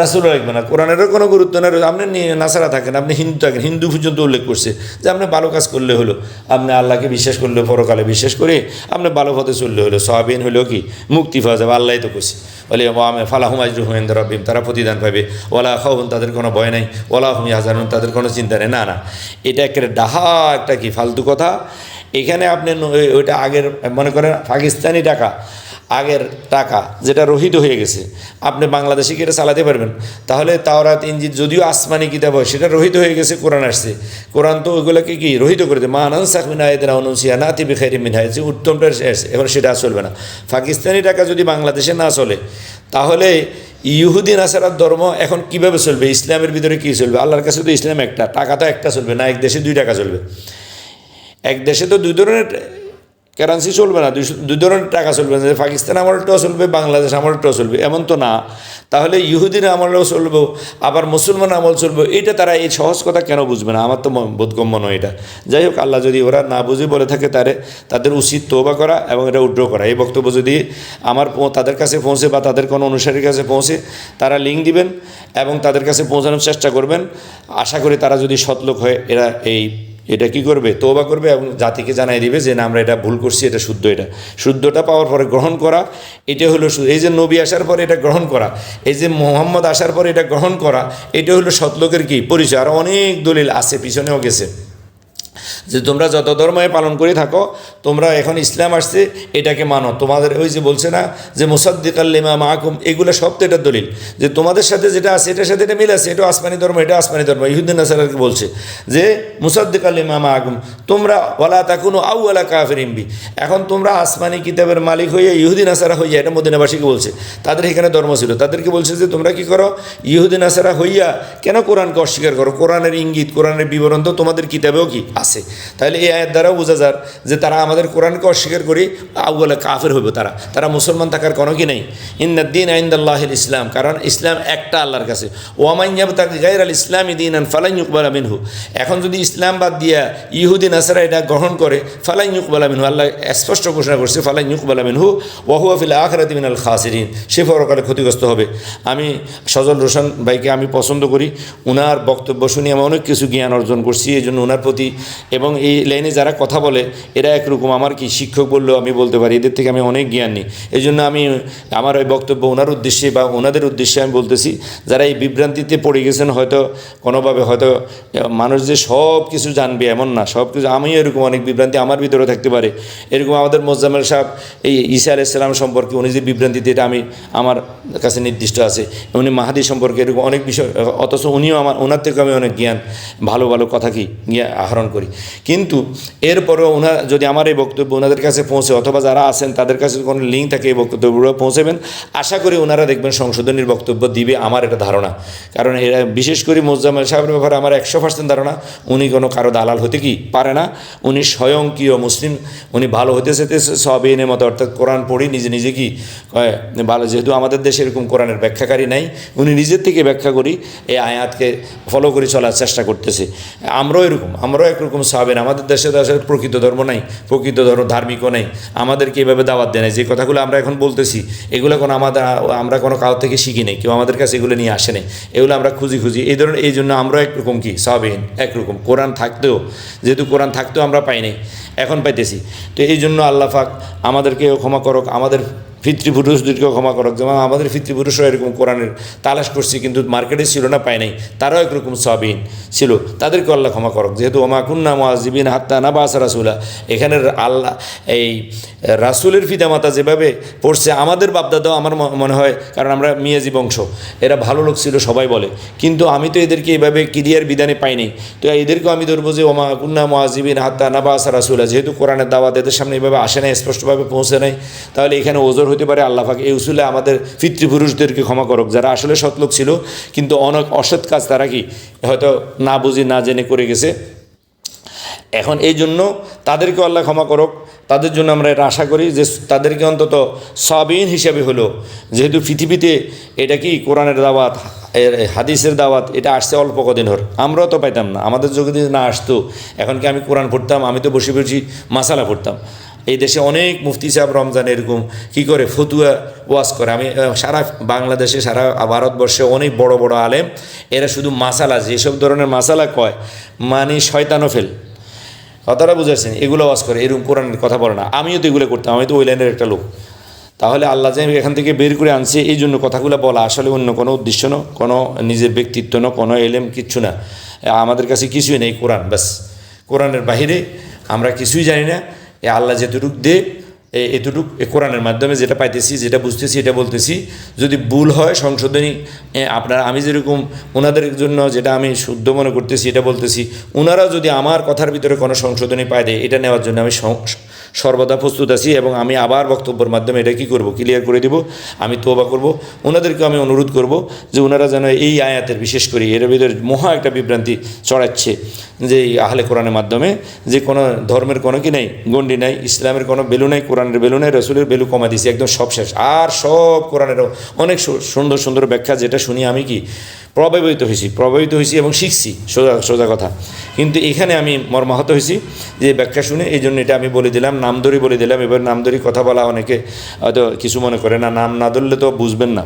রাসূলও লাগবে না, কোরআনেরও কোনো গুরুত্ব নেই। আপনি নাসারা থাকেন, আপনি হিন্দু থাকেন, হিন্দু পর্যন্ত উল্লেখ করছে যে আপনি ভালো কাজ করলে হলো, আপনি আল্লাহকে বিশ্বাস করলে, পরকালে বিশ্বাস করে আপনি ভালো পথে চললে হলো, সাহাবীন হলেও কি মুক্তি পাওয়া যাবে, আল্লাহ তো করছে। বলে ফালাহুম আজরুহুম ইনদা রাব্বিহিম, তারা প্রতিদান পাবে, ওয়ালা খাউফুন, তাদের কোনো ভয় নাই, ওয়ালা হুম ইয়াহজানুন, তাদের কোনো চিন্তা নেই। না, এটা একটা ডাহা, একটা কি ফালতু কথা। এখানে আপনি ওইটা আগের, মনে করেন পাকিস্তানি টাকা, আগের টাকা যেটা রহিত হয়ে গেছে, আপনি বাংলাদেশে কি এটা চালাতে পারবেন? তাহলে তাওরাত ইনজিল যদিও আসমানি কিতাব হয়, সেটা রহিত হয়ে গেছে, কোরআন আসছে, কোরআন তো ওইগুলোকে কি রহিত করে দেয়। মা নানসাখ মিন আয়াতিন আও নুনসিহা নাতি বিখাইরিন মিনহা, যে উত্তমটা এখন সেটা চলবে না। পাকিস্তানি টাকা যদি বাংলাদেশে না চলে, তাহলে ইহুদি নাসারার ধর্ম এখন কিভাবে চলবে? ইসলামের ভিতরে কী চলবে? আল্লাহর কাছে তো ইসলাম একটা, টাকা তো একটা চলবে না, এক দেশে 2 টাকা চলবে। এক দেশে তো 2 ধরনের কারেন্সি চলবে না, 2 ধরনের টাকা চলবে না, যে পাকিস্তান আমলটাও চলবে, বাংলাদেশ আমলটাও চলবে, এমন তো না। তাহলে ইহুদির আমলও চলবে, আবার মুসলমান আমল চলবে, এটা তারা এই সহজ কথা কেন বুঝবে না? আমার তো বোধগম্য নয় এটা। যাই হোক, আল্লাহ যদি ওরা না বুঝে বলে থাকে, তাদের উচিত তওবা করা এবং এটা উইথড্র করা। এই বক্তব্য যদি তাদের কাছে পৌঁছে, বা তাদের কোনো অনুসারীর কাছে পৌঁছে, তারা লিঙ্ক দিবেন এবং তাদের কাছে পৌঁছানোর চেষ্টা করবেন। আশা করি তারা যদি সৎলোক হয়, এটা কি করবে? তওবা করবে এবং জাতিকে জানাই দিবে যে না, আমরা এটা ভুল করছি, এটা শুদ্ধ। এটা শুদ্ধটা পাওয়ার পরে গ্রহণ করা, এটা হলো এই যে নবী আসার পরে এটা গ্রহণ করা, এই যে মুহাম্মদ আসার পরে এটা গ্রহণ করা, এটা হলো সৎলোকের কি পরিচয়। আর অনেক দলিল আছে, পিছনেও গেছে। যে তোমরা যত ধর্মই পালন করে থাকো, তোমরা এখন ইসলাম আসছে এটাকে মানো। তোমাদের ওই যে বলছে না যে মুসাদ্দিকাল লিমা মাআকুম, এগুলো সব তো এটার দলিল যে তোমাদের সাথে যেটা আছে এটার সাথে এটা মিল আছে, এটা আসমানি ধর্ম, এটা আসমানি ধর্ম। ইহুদ্দিন নাসারাকে বলছে যে মুসাদ্দিকাল লিমা মাআকুম, তোমরা ওয়ালা তাকুনু আউওয়ালা কাফিরিন বি, এখন তোমরা আসমানি কিতাবের মালিক হইয়া ইহুদি নাসারা হইয়া, এটা মদিনাবাসীকে বলছে, তাদের এখানে ধর্ম ছিল, তাদেরকে বলছে যে তোমরা কি করো, ইহুদি নাসারা হইয়া কেন কোরআনকে অস্বীকার করো? কোরআনের ইঙ্গিত, কোরআনের বিবরণ তো তোমাদের কিতাবেও কি আছে। তাহলে এই আয়ের দ্বারাও বোঝা যায় যে তারা আমাদের কোরআনকে অস্বীকার করি আউয়ালা কাফের হইব, তারা মুসলমান থাকার কোনো কি নেই। ইন্নাদ্দিন ইনদাল্লাহিল ইসলাম, কারণ ইসলাম একটা আল্লাহর কাছে। ওয়ামান ইয়াবতাগি গায়রাল ইসলামি দীনান ফালান ইউকবালা মিনহু, এখন যদি ইসলাম বাদ দিয়া ইহুদি নাসারা এটা গ্রহণ করে, ফালান ইউকবালা মিনহু, আল্লাহ স্পষ্ট ঘোষণা করছে ফালান ইউকবালা মিনহু ওয়া হুয়া ফিল আখিরাতি মিনাল খাসিরিন, সে পরকালে ক্ষতিগ্রস্ত হবে। আমি সজল রোশন ভাইকে আমি পছন্দ করি, ওনার বক্তব্য শুনে আমি অনেক কিছু জ্ঞান অর্জন করছি, এই জন্য ওনার প্রতি, এবং এই লাইনে যারা কথা বলে এরা একরকম আমার কি শিক্ষক বললেও আমি বলতে পারি, এদের থেকে আমি অনেক জ্ঞান নিই। এই জন্য আমি আমার ওই বক্তব্য ওনার উদ্দেশ্যে বা ওনাদের উদ্দেশ্যে আমি বলতেছি, যারা এই বিভ্রান্তিতে পড়ে গেছেন, হয়তো কোনোভাবে হয়তো মানুষ যে সব কিছু জানবে এমন না, সব কিছু, আমিও এরকম অনেক বিভ্রান্তি আমার ভিতরে থাকতে পারে। এরকম আমাদের মোজাম্মেল সাহেব এই ঈসা আলাইহিস সালাম সম্পর্কে উনি যে বিভ্রান্তিতে, এটা আমি আমার কাছে নির্দিষ্ট আছে, উনি মাহাদি সম্পর্কে এরকম অনেক বিষয়, অথচ উনিও ওনার থেকে আমি অনেক জ্ঞান, ভালো ভালো কথা কি আহরণ করি। কিন্তু এরপরেও ওনার যদি আমার এই বক্তব্য ওনাদের কাছে পৌঁছে, অথবা যারা আছেন তাদের কাছে কোনো লিঙ্ক থাকে এই বক্তব্যগুলো পৌঁছাবেন, আশা করি ওনারা দেখবেন সংশোধনীর বক্তব্য দিবে, আমার এটা ধারণা। কারণ এরা বিশেষ করে মোজাম্মেল সাহেবের ব্যাপারে আমার 100% ধারণা, উনি কোনো কারো দালাল হতে কি পারে না, উনি স্বয়ংক্রিয় মুসলিম, উনি ভালো হতে চেতেছে সবেনের মতো, অর্থাৎ কোরআন পড়ি নিজে নিজে কি ভালো, যেহেতু আমাদের দেশে এরকম কোরআনের ব্যাখ্যাকারী নাই, উনি নিজের থেকে ব্যাখ্যা করি এই আয়াতকে ফলো করে চলার চেষ্টা করতেছে। আমরাও একরকম সাহাবেন, আমাদের দেশে আসলে প্রকৃত ধর্ম নাই, প্রকৃত ধর্ম ধার্মিকও নাই, আমাদেরকে এইভাবে দাওয়াত দেয় নাই। যে কথাগুলো আমরা এখন বলতেছি এগুলো কোনো আমরা কোনো কারোর থেকে শিখি নাই, কেউ আমাদের কাছে এগুলো নিয়ে আসে নাই, এগুলো আমরা খুঁজি এই ধরনের। এই জন্য আমরাও একরকম কি সাহাবেন, একরকম কোরআন থাকতেও, যেহেতু কোরআন থাকতেও আমরা পাই নাই, এখন পাইতেছি। তো এই জন্য আল্লাহ পাক আমাদেরকেও ক্ষমা করক, আমাদের পিতৃপুরুষদেরকেও ক্ষমা করক। যেমন আমাদের পিতৃপুরুষরা এরকম কোরআনের তালাশ করছি, কিন্তু মার্কেটে ছিল না, পায় নাই, তারাও একরকম সাবিন ছিল, তাদেরকেও আল্লাহ ক্ষমা করক। যেহেতু ওমা কুন্না মুআযিবিন হাত্তা নাবাসা রাসূলা, এখানে আল্লাহ এই রাসূলের পিতামাতা যেভাবে পড়ছে, আমাদের বাপদাদাও আমার মনে হয়, কারণ আমরা মিয়াজি বংশ, এরা ভালো লোক ছিল সবাই বলে, কিন্তু আমি তো এদেরকে এইভাবে ক্লিয়ার বিধানে পাইনি। তো এদেরকেও আমি ধরবো যে ওমা কুন্না মুআযিবিন হাত্তা নাবাসা রাসূলা, যেহেতু কোরআনের দাওয়াত এদের সামনে এইভাবে আসে নাই, স্পষ্টভাবে পৌঁছে নাই, তাহলে এখানে ওজোর হতে পারে। আল্লাহ পাক এই উসুলে আমাদের পিতৃপুরুষদেরকে ক্ষমা করক, যারা আসলে সৎলোক ছিল, কিন্তু অনেক অসৎ কাজ তারা কি হয়তো না বুঝি না জেনে করে গেছে। এখন এই জন্য তাদেরকেও আল্লাহ ক্ষমা করক, তাদের জন্য আমরা এটা আশা করি যে তাদেরকে অন্তত সাবিন হিসাবে হলো, যেহেতু পৃথিবীতে এটা কি কোরআনের দাওয়াত, হাদিসের দাওয়াত, এটা আসছে অল্প কদিন হর, আমরাও তো পাইতাম না, আমাদের যোগে যদি না আসতো, এখন কি আমি কোরআন পড়তাম? আমি তো বসে বসে মাসালা পড়তাম। এই দেশে অনেক মুফতি সাহেব রমজান এরকম কি করে ফতুয়া ওয়াজ করে। আমি সারা বাংলাদেশে, সারা ভারতবর্ষে অনেক বড় বড় আলেম, এরা শুধু মাসালা, যেসব ধরনের মাসালা কয় মানে শয়তানও ফেল, কথাটা বুঝাচ্ছেন, এগুলো ওয়াজ করে, এরকম কোরআনের কথা বলে না। আমিও তো এগুলো করতাম, আমি তো ওই লাইনের একটা লোক। তাহলে আল্লাহ যে এখান থেকে বের করে আনছে, এই জন্য কথাগুলো বলা, আসলে অন্য কোনো উদ্দেশ্য না, কোনো নিজের ব্যক্তিত্ব না, কোনো এলেম, কিচ্ছু না। আমাদের কাছে কিছুই নেই, কোরআন ব্যাস, কোরআনের বাহিরে আমরা কিছুই জানি না। আল্লাহ যেটুক দে এতটুক কোরআনের মাধ্যমে যেটা পাইতেছি, যেটা বুঝতেছি, এটা বলতেছি। যদি ভুল হয় সংশোধনী, আমি যেরকম ওনাদের জন্য যেটা আমি শুদ্ধ মনে করতেছি এটা বলতেছি, ওনারাও যদি আমার কথার ভিতরে কোনো সংশোধনী পায় দেয়, এটা নেওয়ার জন্য আমি সর্বদা প্রস্তুত আছি। এবং আমি আবার বক্তব্যের মাধ্যমে এটা কী করব, ক্লিয়ার করে দেব। আমি তওবা করব, ওনাদেরকে আমি অনুরোধ করব যে ওনারা যেন এই আয়াতের, বিশেষ করে এর ভিতরে মহা একটা বিভ্রান্তি ছড়াচ্ছে যে আহলে কোরআনের মাধ্যমে, যে কোনো ধর্মের কোনো কি নেই, গণ্ডি নাই, ইসলামের কোনো বেলু নেই, কোরআনের বেলু নেই, রসুলের বেলু কমা দিয়েছি, একদম সব শেষ। আর সব কোরআনেরও অনেক সুন্দর সুন্দর ব্যাখ্যা, যেটা শুনি আমি কি প্রভাবিত হয়েছি এবং শিখছি, সোজা কথা। কিন্তু এখানে আমি মর্মাহত হয়েছি যে ব্যাখ্যা শুনে, এই জন্য এটা আমি বলে দিলাম, নাম ধরে বলে দিলাম। এবার নাম ধরে কথা বলা অনেকে হয়তো কিছু মনে করে না, নাম না ধরলে তো বুঝবেন না।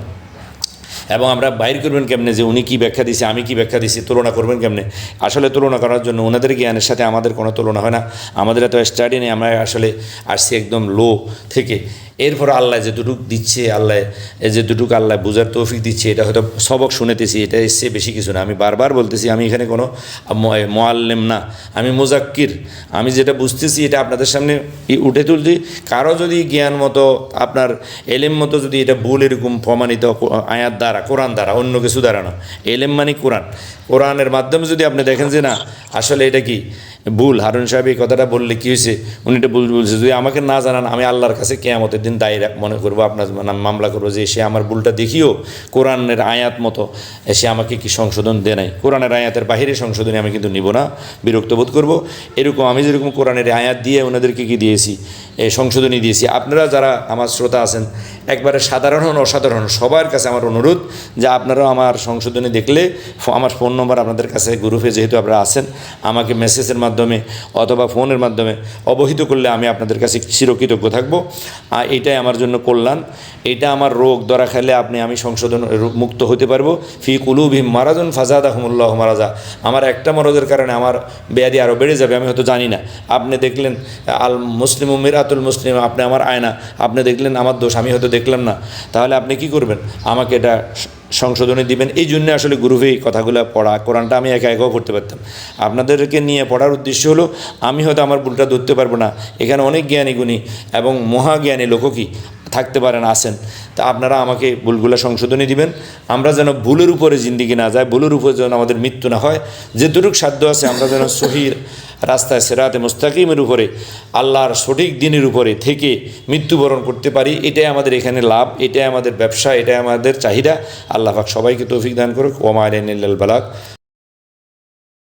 এবং আমরা বাইর করবেন কেমনে যে উনি কী ব্যাখ্যা দিছে আমি কী ব্যাখ্যা দিছি, তুলনা করবেন কেমনে? আসলে তুলনা করার জন্য ওনাদের জ্ঞানের সাথে আমাদের কোনো তুলনা হয় না। আমাদের এত স্টাডি নেই, আমরা আসলে আসছি একদম লো থেকে। এরপর আল্লাহ যেটুক দিচ্ছে, আল্লাহ যেটুক আল্লাহ বোঝার তৌফিক দিচ্ছে, এটা হয়তো সবক শুনেতেছি, এটা এসছে বেশি কিছু না। আমি বারবার বলতেছি আমি এখানে কোনো মোয়াল্লেম না, আমি মুজাক্কির। আমি যেটা বুঝতেছি এটা আপনাদের সামনে উঠে তুলছি। কারো যদি জ্ঞান মতো আপনার এলেম মতো যদি এটা ভুল এরকম প্রমাণিত আয়াত দ্বারা, কোরআন দ্বারা, অন্য কিছু দ্বারা না, এলেম মানে কোরআন, কোরআনের মাধ্যমে যদি আপনি দেখেন যে না আসলে এটা কি ভুল, হারুন সাহেব এই কথাটা বললে কী হয়েছে, উনি এটা ভুল বলছে, যদি আমাকে না জানান আমি আল্লাহর কাছে কিয়ামতের দিন দায়ী মনে করবো, আপনার মামলা করবো যে সে আমার ভুলটা দেখিও কোরআনের আয়াত মতো সে আমাকে কি সংশোধন দেয় নাই। কোরআনের আয়াতের বাহিরে সংশোধনী আমি কিন্তু নিব না, বিরক্ত বোধ করবো। এরকম আমি যেরকম কোরআনের আয়াত দিয়ে ওনাদেরকে কি দিয়েছি, সংশোধনী দিয়েছি। আপনারা যারা আমার শ্রোতা আছেন একবারে সাধারণ হন অসাধারণ সবার কাছে আমার অনুরোধ যে আপনারাও আমার সংশোধনী দেখলে আমার ফোন নম্বর আপনাদের কাছে গ্রুপে যেহেতু আপনারা আছেন, আমাকে মেসেজের মাধ্যমে অথবা ফোনের মাধ্যমে অবহিত করলে আমি আপনাদের কাছে চিরকৃতজ্ঞ থাকবো। আর এটাই আমার জন্য কল্যাণ, এটা আমার রোগ ধরা খেলে আমি সংশোধন মুক্ত হতে পারবো। ফি কুলুবিহিম মারাজুন ফাজাদাহুমুল্লাহ মারাজা, আমার একটা মরজের কারণে আমার ব্যাধি আরও বেড়ে যাবে, আমি হয়তো জানি না। আপনি দেখলেন আল মুসলিম মিরাতুল মুসলিম, আপনি আমার আয়না, আপনি দেখলেন আমার দোষ, আমি হয়তো দেখলাম না, তাহলে আপনি কি করবেন? আমাকে এটা সংশোধনী দিবেন। এই জন্য আসলে গ্রুপে এই কথাগুলো পড়া, কোরআনটা আমি একা একাও পড়তে পারতাম, আপনাদেরকে নিয়ে পড়ার উদ্দেশ্য হলো আমি হয়তো আমার ভুলটা ধরতে পারবো না, এখানে অনেক জ্ঞানী গুণী এবং মহাজ্ঞানী লোকও কি থাকতে পারেন, আসেন, তা আপনারা আমাকে ভুলগুলো সংশোধনী দিবেন। আমরা যেন ভুলের উপরে জিন্দিগি না যায়, ভুলের উপরে যেন আমাদের মৃত্যু না হয়, যেটুকু সাধ্য আছে আমরা যেন সহিহ রাস্তায় সিরাতে মুস্তাকিমের উপরে আল্লাহর সঠিক দিনের উপরে থেকে মৃত্যুবরণ করতে পারি। এটাই আমাদের এখানে লাভ, এটাই আমাদের ব্যবসা, এটাই আমাদের চাহিদা। আল্লাহ পাক সবাইকে তৌফিক দান করুক। ওয়া মা আলাইনা ইল্লাল বালাগ।